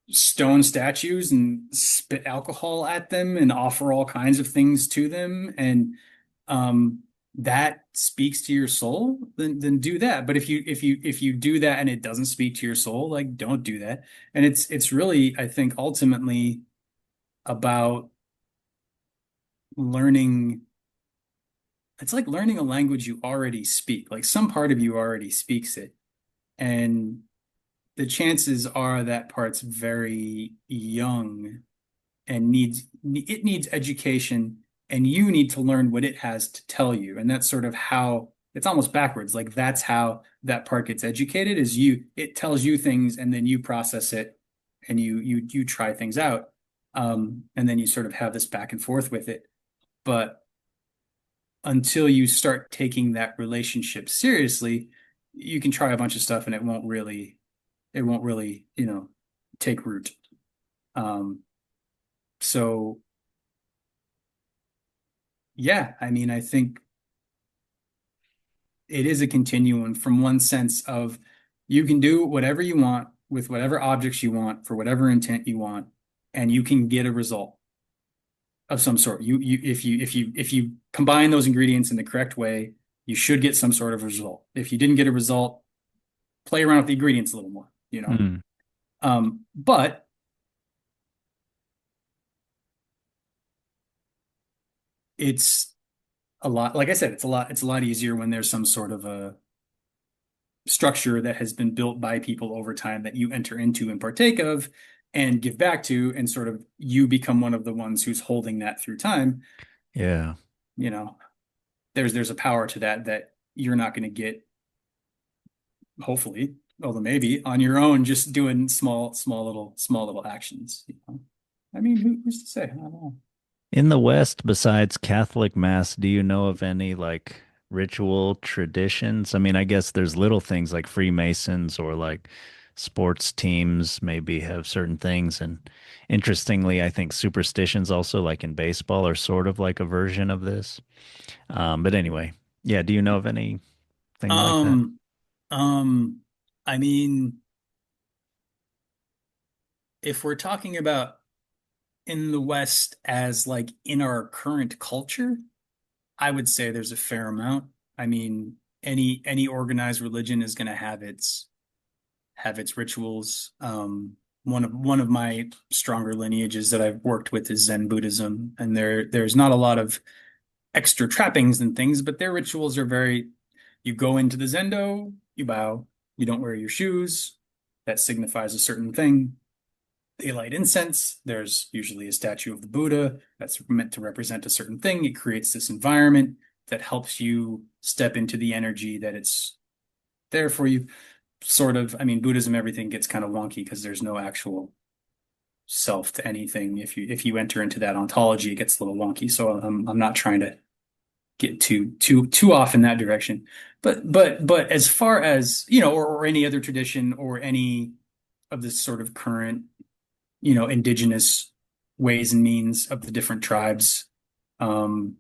stone statues and spit alcohol at them and offer all kinds of things to them, and um that speaks to your soul, then do that. But if you do that and it doesn't speak to your soul, like, don't do that. And it's really, I think, ultimately about learning. It's like learning a language you already speak. Like, some part of you already speaks it, and the chances are that part's very young and needs education, and you need to learn what it has to tell you. And that's sort of how it's almost backwards. Like, that's how that part gets educated, is it tells you things and then you process it, and you try things out. And then you sort of have this back and forth with it. But until you start taking that relationship seriously, you can try a bunch of stuff and it won't really, take root. Um, so yeah, I mean, I think it is a continuum from one sense of you can do whatever you want with whatever objects you want for whatever intent you want, and you can get a result of some sort. If you combine those ingredients in the correct way, you should get some sort of result. If you didn't get a result, play around with the ingredients a little more. Mm. But it's a lot, like I said, it's a lot easier when there's some sort of a structure that has been built by people over time that you enter into and partake of and give back to, and sort of you become one of the ones who's holding that through time. Yeah. You know, there's a power to that you're not going to get, hopefully, although maybe on your own, just doing small little actions. I mean, who's to say? I don't know. In the West, besides Catholic Mass, do you know of any like ritual traditions? I mean, I guess there's little things like Freemasons or like sports teams maybe have certain things. And interestingly, I think superstitions also, like in baseball, are sort of like a version of this. But anyway, yeah, do you know of anything like that? Um, um, I mean, if we're talking about in the West as like in our current culture, I would say there's a fair amount. I mean, any organized religion is going to have its rituals. One of my stronger lineages that I've worked with is Zen Buddhism, and there's not a lot of extra trappings and things, but their rituals are very, you go into the Zendo, you bow, you don't wear your shoes. That signifies a certain thing. They light incense. There's usually a statue of the Buddha that's meant to represent a certain thing. It creates this environment that helps you step into the energy that it's there for you. Sort of, I mean, Buddhism, everything gets kind of wonky because there's no actual self to anything. If you enter into that ontology, it gets a little wonky. So I'm not trying to get too off in that direction. But as far as, or any other tradition or any of this sort of current, indigenous ways and means of the different tribes, um,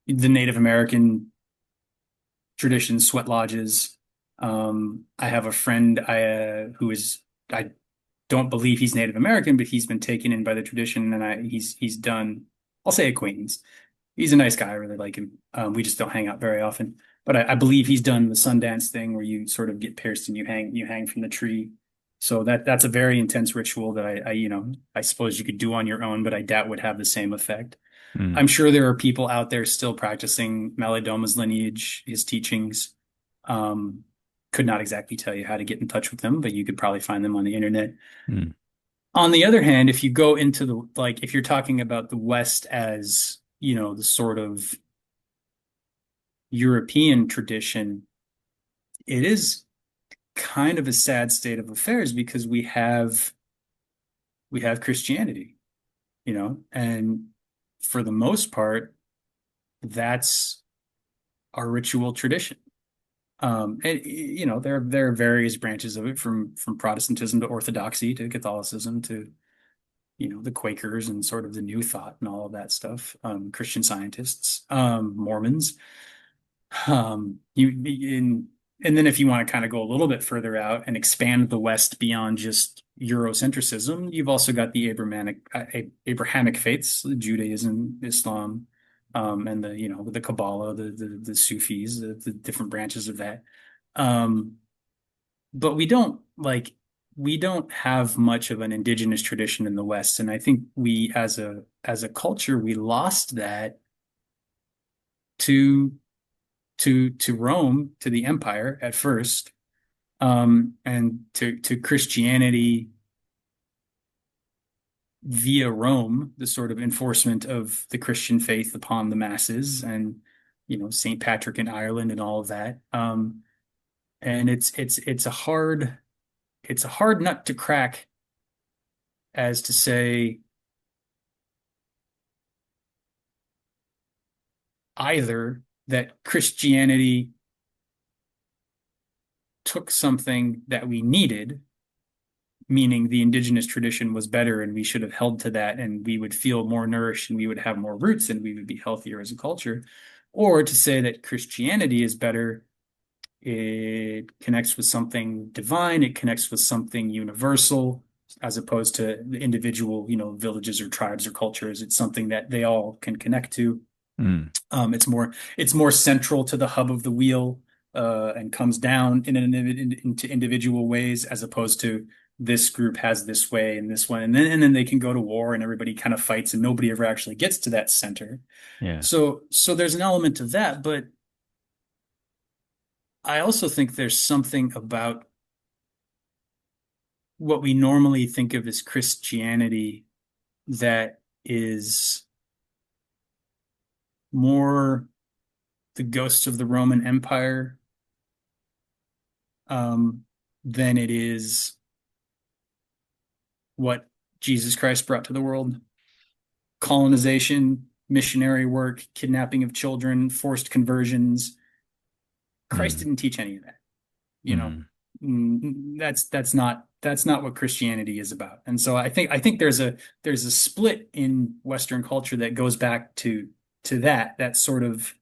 the Native American traditions, sweat lodges. I have a friend who is, I don't believe he's Native American, but he's been taken in by the tradition, and he's done, I'll say acquaintance. He's a nice guy. I really like him. We just don't hang out very often. But I believe he's done the Sundance thing where you sort of get pierced and you hang from the tree. So that's a very intense ritual that I suppose you could do on your own, but I doubt would have the same effect. Mm, I'm sure there are people out there still practicing Malidoma's lineage, his teachings. Um, could not exactly tell you how to get in touch with them, but you could probably find them on the internet. mm, On the other hand, if you go into if you're talking about the West as, the sort of European tradition, it is kind of a sad state of affairs because we have Christianity, and for the most part, that's our ritual tradition. And there are various branches of it from Protestantism to Orthodoxy to Catholicism to the Quakers and sort of the New Thought and all of that stuff. Christian Scientists, Mormons. You and then if you want to kind of go a little bit further out and expand the West beyond just Eurocentrism, you've also got the Abrahamic faiths, Judaism, Islam, and the Kabbalah, the Sufis, the different branches of that. Um, but we don't have much of an indigenous tradition in the West, and I think we as a culture we lost that to to Rome, to the empire at first, and to Christianity via Rome, the sort of enforcement of the Christian faith upon the masses, and St. Patrick in Ireland and all of that. And it's a hard nut to crack as to say either that Christianity took something that we needed, meaning the indigenous tradition was better and we should have held to that and we would feel more nourished and we would have more roots and we would be healthier as a culture, or to say that Christianity is better. It connects with something divine, it connects with something universal, as opposed to the individual, villages or tribes or cultures. It's something that they all can connect to. mm. It's more central to the hub of the wheel, and comes down into individual ways, as opposed to this group has this way and this one, and then they can go to war and everybody kind of fights and nobody ever actually gets to that center. Yeah. So there's an element of that, but I also think there's something about what we normally think of as Christianity that is more the ghosts of the Roman Empire, um, than it is what Jesus Christ brought to the world. Colonization, missionary work, kidnapping of children, forced conversions. Christ Mm, didn't teach any of that. You know, mm, that's not what Christianity is about. And so I think there's a split in Western culture that goes back to that sort of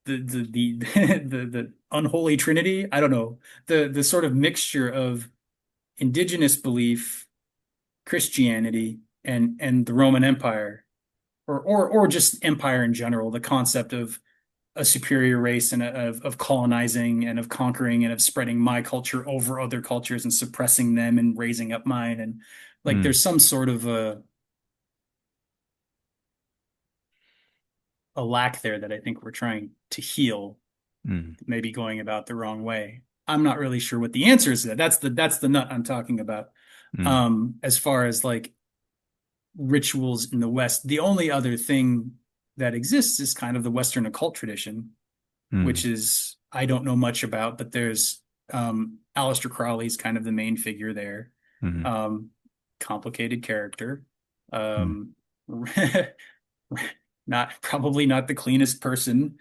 the unholy trinity. I don't know, the sort of mixture of indigenous belief, Christianity, and the Roman Empire, or just empire in general, the concept of a superior race and of colonizing and of conquering and of spreading my culture over other cultures and suppressing them and raising up mine. And like mm, there's some sort of a lack there that I think we're trying to heal, mm, maybe going about the wrong way. I'm not really sure what the answer is to that. That's the nut I'm talking about. mm, As far as like rituals in the West, the only other thing that exists is kind of the Western occult tradition, which mm, is I don't know much about, but there's Aleister Crowley's kind of the main figure there. mm, Um, Complicated character. mm, Um, not probably not the cleanest person,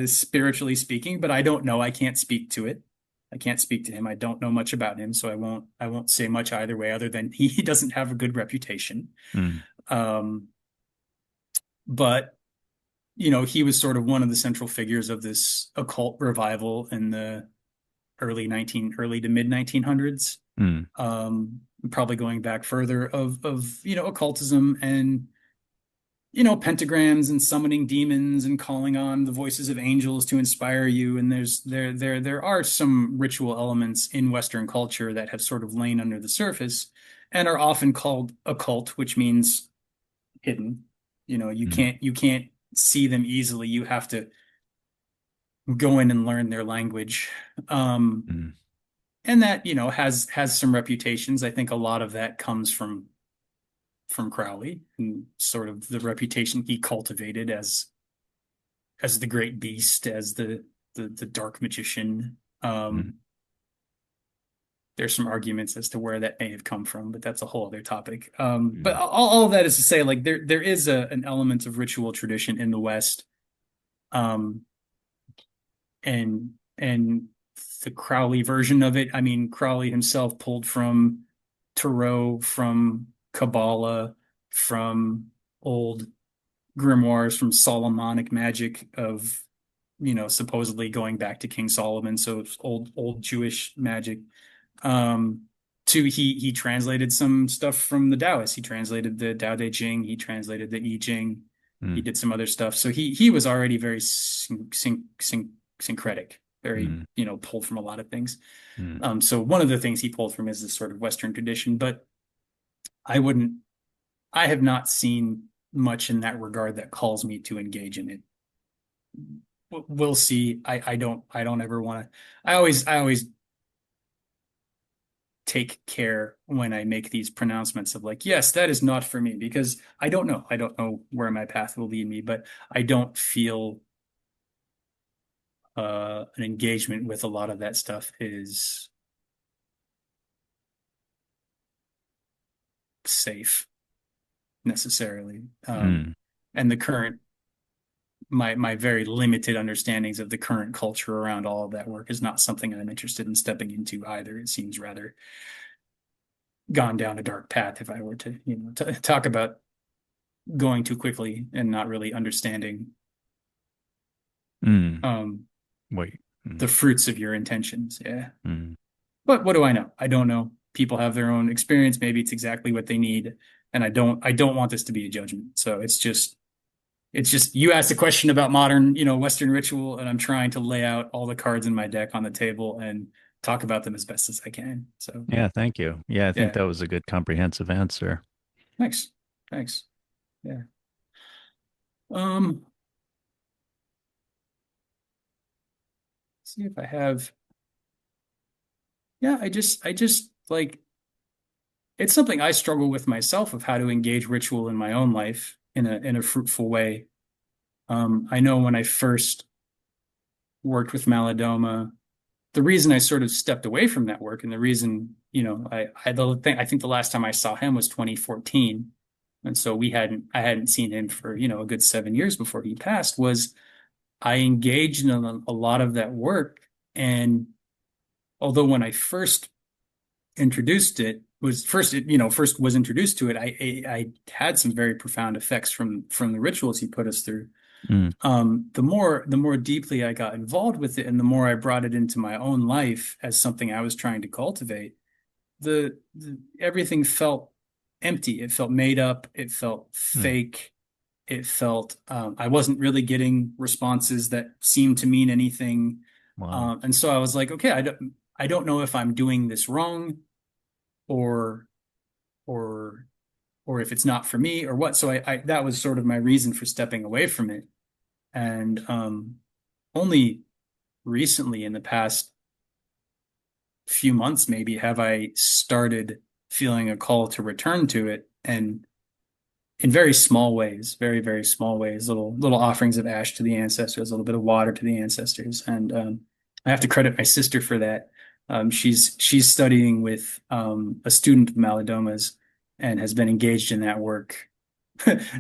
spiritually speaking, but I don't know. I can't speak to it. I can't speak to him. I don't know much about him, so I won't say much either way, other than he doesn't have a good reputation. mm, Um, but he was sort of one of the central figures of this occult revival in the early to mid 1900s. mm, Probably going back further of occultism and pentagrams and summoning demons and calling on the voices of angels to inspire you. And there are some ritual elements in Western culture that have sort of lain under the surface and are often called occult, which means hidden. You mm, can't see them easily. You have to go in and learn their language. Um, mm, and that, has some reputations. I think a lot of that comes from Crowley and sort of the reputation he cultivated as the great beast, as the dark magician. mm, There's some arguments as to where that may have come from, but that's a whole other topic. But mm, all of that is to say, like there is an element of ritual tradition in the West, um, and the Crowley version of it. I mean, Crowley himself pulled from Tarot, from Kabbalah, from old grimoires, from Solomonic magic of supposedly going back to King Solomon, so it's old Jewish magic. Um, he translated some stuff from the Taoists. He translated the Tao Te Ching. He translated the I Ching. He mm, did some other stuff. So he was already very syncretic, very mm, pulled from a lot of things. mm, So one of the things he pulled from is this sort of Western tradition, but I wouldn't. I have not seen much in that regard that calls me to engage in it. We'll see. I don't ever want to. I always take care when I make these pronouncements of like, yes, that is not for me, because I don't know. I don't know where my path will lead me, but I don't feel an engagement with a lot of that stuff is safe necessarily. mm, And the current my very limited understandings of the current culture around all of that work is not something I'm interested in stepping into either. It seems rather gone down a dark path if I were to, talk about going too quickly and not really understanding mm. um, Wait. Mm, the fruits of your intentions. Yeah. mm, But what do I know? I don't know. People have their own experience. Maybe it's exactly what they need. And I don't want this to be a judgment. So it's just you asked a question about modern, Western ritual, and I'm trying to lay out all the cards in my deck on the table and talk about them as best as I can. So yeah, thank you. Yeah, I think yeah, that was a good comprehensive answer. thanks. Thanks. Yeah. Um, see if I have, yeah, I just like it's something I struggle with myself of how to engage ritual in my own life in a fruitful way. I know when I first worked with Malidoma, the reason I sort of stepped away from that work and the reason, I think the last time I saw him was 2014. And so I hadn't seen him for, a good 7 years before he passed, was I engaged in a lot of that work. And although when I first introduced it was first, first was introduced to it, I had some very profound effects from the rituals he put us through. Mm. The more deeply I got involved with it and the more I brought it into my own life as something I was trying to cultivate, the everything felt empty. It felt made up. It felt Mm. fake. It felt I wasn't really getting responses that seemed to mean anything. Wow. And so I was like, okay, I don't know if I'm doing this wrong or or or if it's not for me or what. So I that was sort of my reason for stepping away from it. And only recently in the past few months maybe have I started feeling a call to return to it, and in very small ways, very, very small ways, little offerings of ash to the ancestors, a little bit of water to the ancestors. And I have to credit my sister for that. She's studying with a student of Malidoma's and has been engaged in that work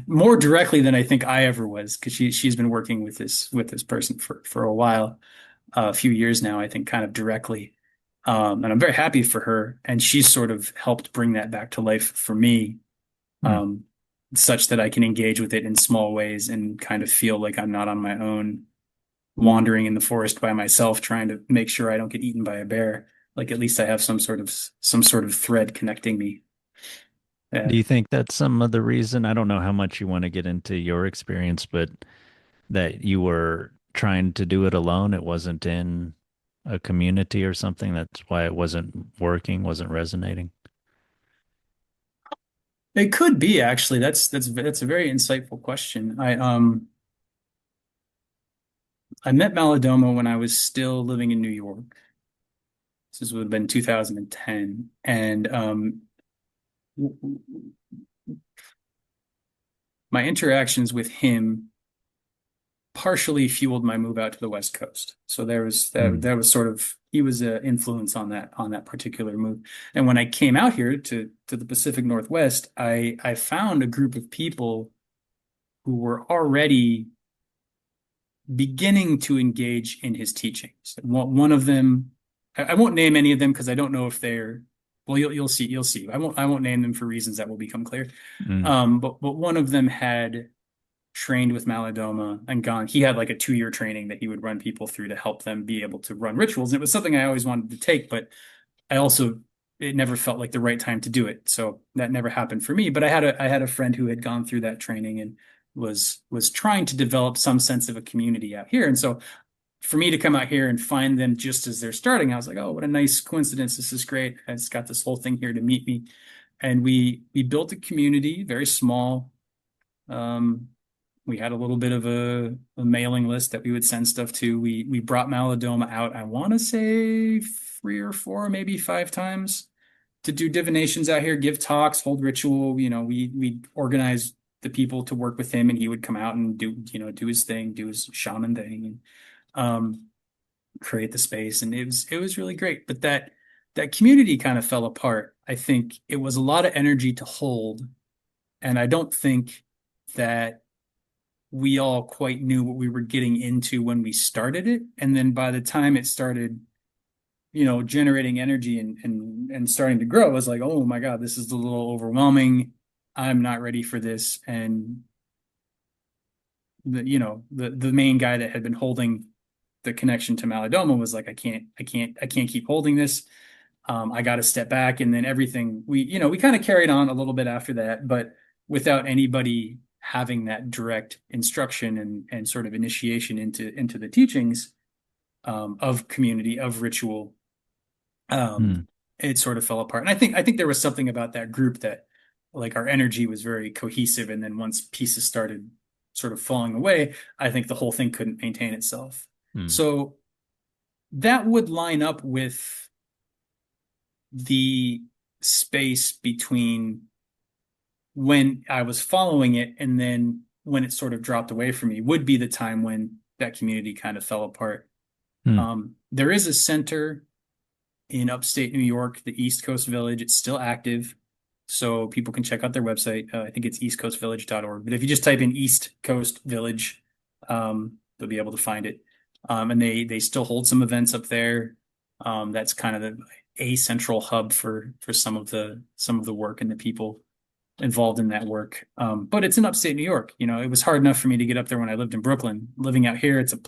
more directly than I think I ever was, because she's been working with this person for a while, a few years now, I think, kind of directly. And I'm very happy for her. And she's sort of helped bring that back to life for me, Mm. um, such that I can engage with it in small ways and kind of feel like I'm not on my own, wandering in the forest by myself, trying to make sure I don't get eaten by a bear. Like at least I have some sort of thread connecting me. Do Yeah. you think that's some of the reason? I don't know how much you want to get into your experience, but that you were trying to do it alone. It wasn't in a community or something. That's why it wasn't working, wasn't resonating. It could be actually. That's a very insightful question. I met Malidoma when I was still living in New York. This would have been 2010, and my interactions with him partially fueled my move out to the West Coast. So Mm. that was sort of he was an influence on that particular move. And when I came out here to the Pacific Northwest, I found a group of people who were already beginning to engage in his teachings. One of them, I won't name any of them because I don't know if they're well. You'll see. I won't name them for reasons that will become clear. Mm. But one of them had trained with Malidoma and gone. He had like a 2-year training that he would run people through to help them be able to run rituals. And it was something I always wanted to take, but I also it never felt like the right time to do it. So that never happened for me. But I had a friend who had gone through that training and was trying to develop some sense of a community out here. And so for me to come out here and find them just as they're starting, I was like, oh, what a nice coincidence. This is great. I just got this whole thing here to meet me. And we built a community, very small. Um, we had a little bit of a mailing list that we would send stuff to. We brought Malidoma out, I want to say 3 or 4, maybe 5 times to do divinations out here, give talks, hold ritual. We organized the people to work with him, and he would come out and do his thing, do his shaman thing, and um, create the space. And it was really great. But that community kind of fell apart. I think it was a lot of energy to hold, and I don't think that we all quite knew what we were getting into when we started it. And then by the time it started, generating energy and starting to grow, I was like, oh my God, this is a little overwhelming. I'm not ready for this. And the main guy that had been holding the connection to Malidoma was like, I can't keep holding this. I got to step back. And then everything we kind of carried on a little bit after that, but without anybody having that direct instruction and sort of initiation into the teachings of community, of ritual, um, Mm. it sort of fell apart. And I think there was something about that group that like our energy was very cohesive. And then once pieces started sort of falling away, I think the whole thing couldn't maintain itself. Mm. So that would line up with the space between when I was following it and then when it sort of dropped away from me would be the time when that community kind of fell apart. Mm. There is a center in upstate New York, the East Coast Village. It's still active, so people can check out their website. I think it's eastcoastvillage.org. But if you just type in East Coast Village, they'll be able to find it. And they still hold some events up there. That's kind of a central hub for some of the work and the people. involved in that work. But it's in upstate New York. It was hard enough for me to get up there when I lived in Brooklyn. Living out here, it's a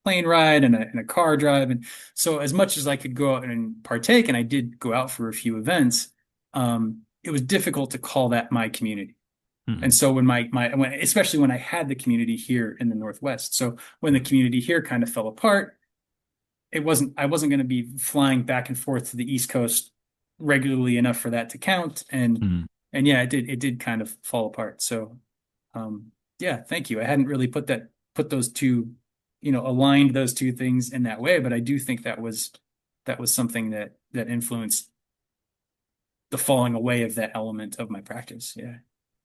plane ride and a car drive. And so as much as I could go out and partake, and I did go out for a few events, it was difficult to call that my community. And Hmm. so especially when I had the community here in the Northwest. So when the community here kind of fell apart, I wasn't going to be flying back and forth to the East Coast regularly enough for that to count. Hmm. And yeah, it did kind of fall apart. So um yeah, thank you. I hadn't really put those two, aligned those two things in that way, but I do think that was something that influenced the falling away of that element of my practice. Yeah.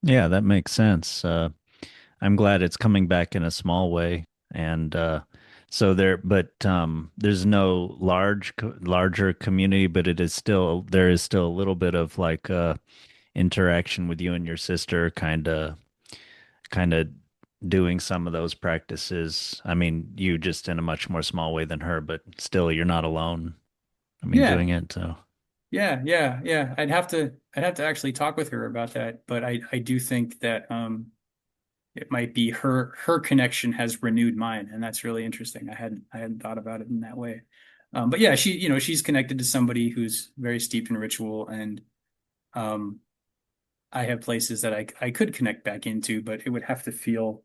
Yeah, that makes sense. I'm glad it's coming back in a small way. And but there's no larger community, but there is still a little bit of like interaction with you and your sister, kind of doing some of those practices. I mean, you just in a much more small way than her, but still, you're not alone. I mean, Yeah. doing it. So Yeah, yeah, yeah. I'd have to actually talk with her about that, but I do think that it might be her connection has renewed mine, and that's really interesting. I hadn't thought about it in that way. But yeah, she's connected to somebody who's very steeped in ritual, and um I have places that I could connect back into, but it would have to feel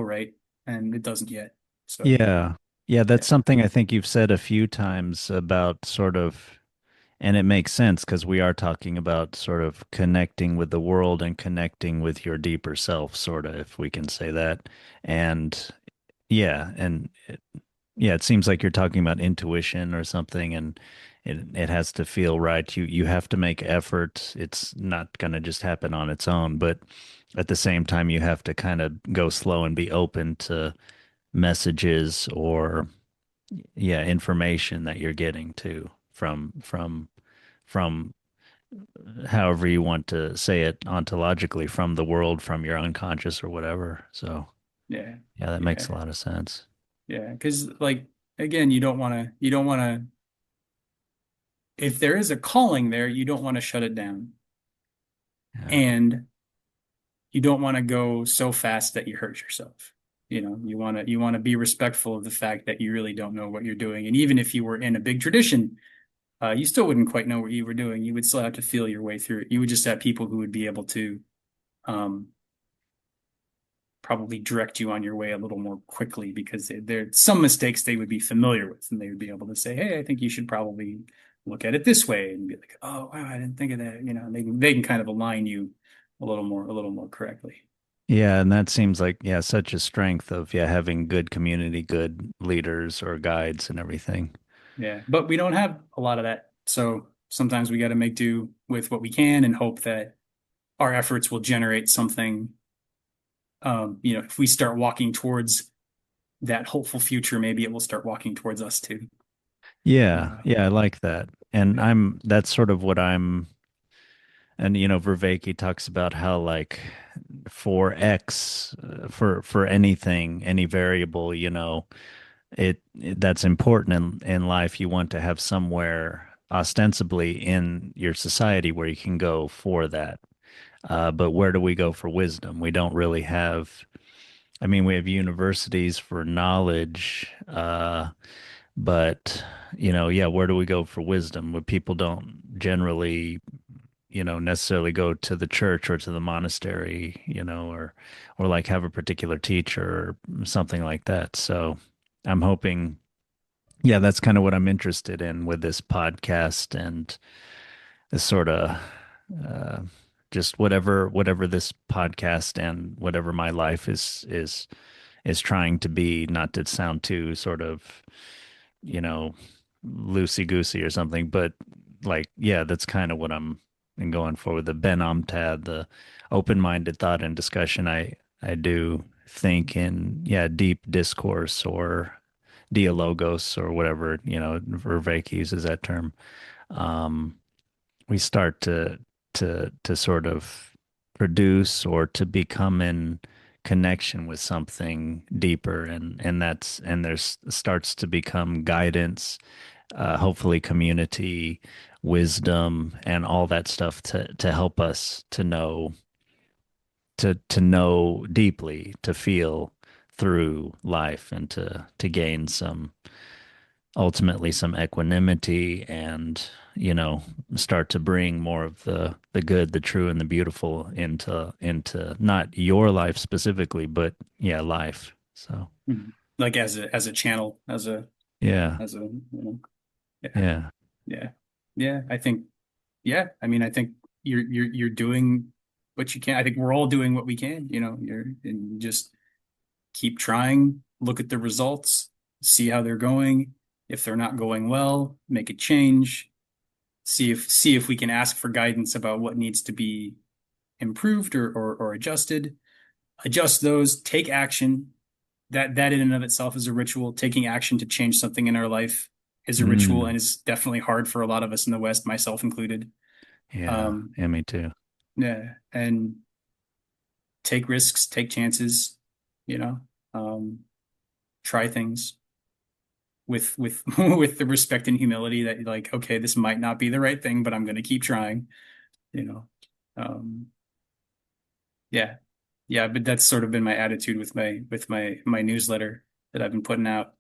right, and it doesn't yet. So yeah, yeah, that's yeah, something I think you've said a few times about sort of. And it makes sense because we are talking about sort of connecting with the world and connecting with your deeper self, sort of, if we can say that. And yeah, yeah, it seems like you're talking about intuition or something, and it has to feel right. You have to make effort. It's not going to just happen on its own, but at the same time, you have to kind of go slow and be open to messages or yeah, information that you're getting too from however you want to say it ontologically from the world, from your unconscious or whatever. So, yeah, yeah, that makes yeah, a lot of sense. yeah. Because like again, you don't want to. If there is a calling there, you don't want to shut it down, Yeah. and you don't want to go so fast that you hurt yourself. You want to be respectful of the fact that you really don't know what you're doing, and even if you were in a big tradition, you still wouldn't quite know what you were doing. You would still have to feel your way through it. You would just have people who would be able to um, probably direct you on your way a little more quickly because there's some mistakes they would be familiar with, and they would be able to say, "Hey, I think you should probably look at it this way," and be like, "Oh, wow, I didn't think of that." They can kind of align you a little more correctly. Yeah, and that seems like yeah, such a strength of yeah, having good community, good leaders or guides and everything. Yeah, but we don't have a lot of that, so sometimes we got to make do with what we can and hope that our efforts will generate something. If we start walking towards that hopeful future, maybe it will start walking towards us too. Yeah, Uh, yeah, I like that. And yeah. that's sort of what I'm and Vervaeke talks about how like for X for anything, any variable, that's important in life. You want to have somewhere ostensibly in your society where you can go for that. But where do we go for wisdom? We don't really have, I mean, we have universities for knowledge, but, yeah, where do we go for wisdom? Where people don't generally, necessarily go to the church or to the monastery, or like have a particular teacher or something like that. So I'm hoping yeah, that's kind of what I'm interested in with this podcast and this sort of uh, just whatever this podcast and whatever my life is trying to be, not to sound too sort of, you know, loosey goosey or something, but like, yeah, that's kind of what I'm going for with the Ben Omtad, the open-minded thought and discussion. I do think in yeah, deep discourse or dialogos or whatever, Vervaeke uses that term. Um, we start to sort of produce or to become in connection with something deeper and there's starts to become guidance, hopefully community wisdom and all that stuff to help us to know deeply, to feel through life and to gain some ultimately some equanimity and start to bring more of the good, the true and the beautiful into not your life specifically, but yeah, life. So Mhm. Like as a channel, yeah, as a yeah, yeah. yeah, yeah. I think I mean, I think you're doing what you can. I think we're all doing what we can. You're and just keep trying, look at the results, see how they're going. If they're not going well, make a change. See if we can ask for guidance about what needs to be improved or adjusted. Adjust those, take action. That in and of itself is a ritual. Taking action to change something in our life is a ritual and Mm, is definitely hard for a lot of us in the West, myself included. yeah, Um, yeah, me too. yeah, and take risks, take chances, you know, um, try things with with the respect and humility that like, okay, this might not be the right thing, but I'm going to keep trying, you know. Um, yeah, yeah, but that's sort of been my attitude with my newsletter that I've been putting out.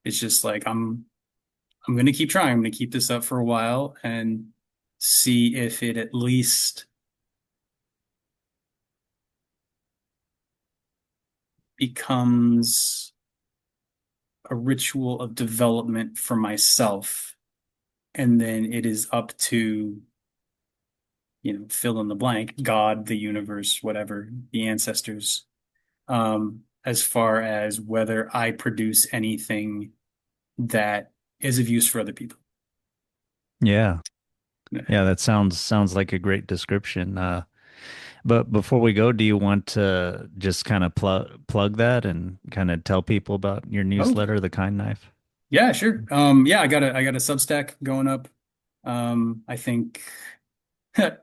It's just like I'm going to keep trying. I'm going to keep this up for a while and see if it at least becomes a ritual of development for myself. And then it is up to, fill in the blank, God, the universe, whatever, the ancestors, as far as whether I produce anything that is of use for other people. Yeah. Yeah, that sounds like a great description. But before we go, do you want to just kind of plug that and kind of tell people about your Oh, newsletter, The Kind Knife? yeah, sure. Yeah, I got a Substack going up. I think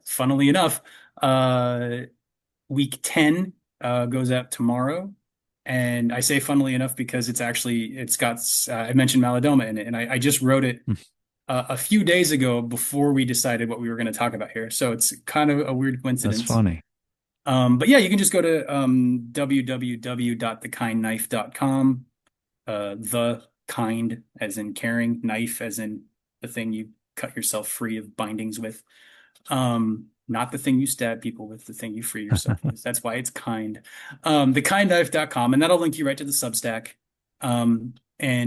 funnily enough, uh week 10 goes out tomorrow. And I say funnily enough because it's got I mentioned Malidoma in it, and I just wrote it a few days ago before we decided what we were going to talk about here. So it's kind of a weird That's coincidence. funny. But yeah, you can just go to www.thekindknife.com. The kind as in caring, knife as in the thing you cut yourself free of bindings with. Not the thing you stab people with, the thing you free yourself with. That's why it's kind. Thekindknife.com, and that'll link you right to the Substack. And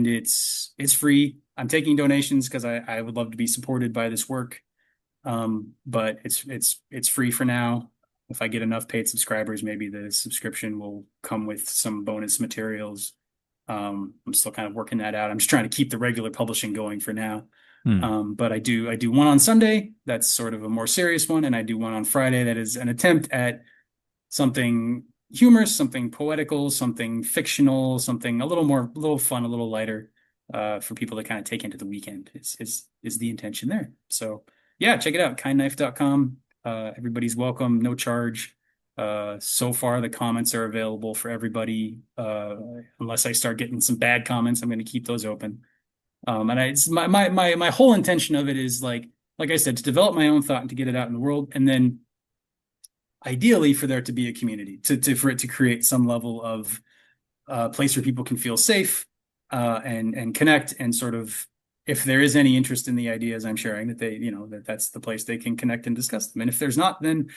it's free. I'm taking donations because I would love to be supported by this work. But it's free for now. If I get enough paid subscribers, maybe the subscription will come with some bonus materials. I'm still kind of working that out. I'm just trying to keep the regular publishing going for now. Hmm. But I do one on Sunday. That's sort of a more serious one, and I do one on Friday. That is an attempt at something humorous, something poetical, something fictional, something a little fun, a little lighter, for people to kind of take into the weekend. Is the intention there? So yeah, check it out, kindknife.com. Everybody's welcome, no charge. So far, the comments are available for everybody. Unless I start getting some bad comments, I'm going to keep those open. And it's my whole intention of it is like I said, to develop my own thought and to get it out in the world, and then ideally for there to be a community, for it to create some level of place where people can feel safe, and connect, and sort of, if there is any interest in the ideas I'm sharing, that that's the place they can connect and discuss them. And if there's not, then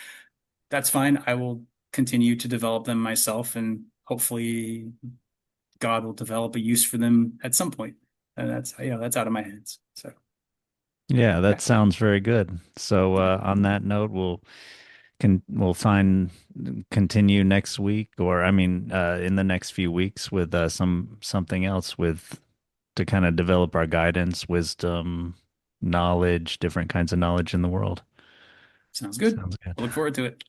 that's fine. I will continue to develop them myself, and hopefully God will develop a use for them at some point. And that's out of my hands. So Yeah, yeah. that sounds very good. So on that note, we'll find continue next week, or I mean, in the next few weeks with something else with to kind of develop our guidance, wisdom, knowledge, different kinds of knowledge in the world. Sounds good. Sounds good. I look forward to it.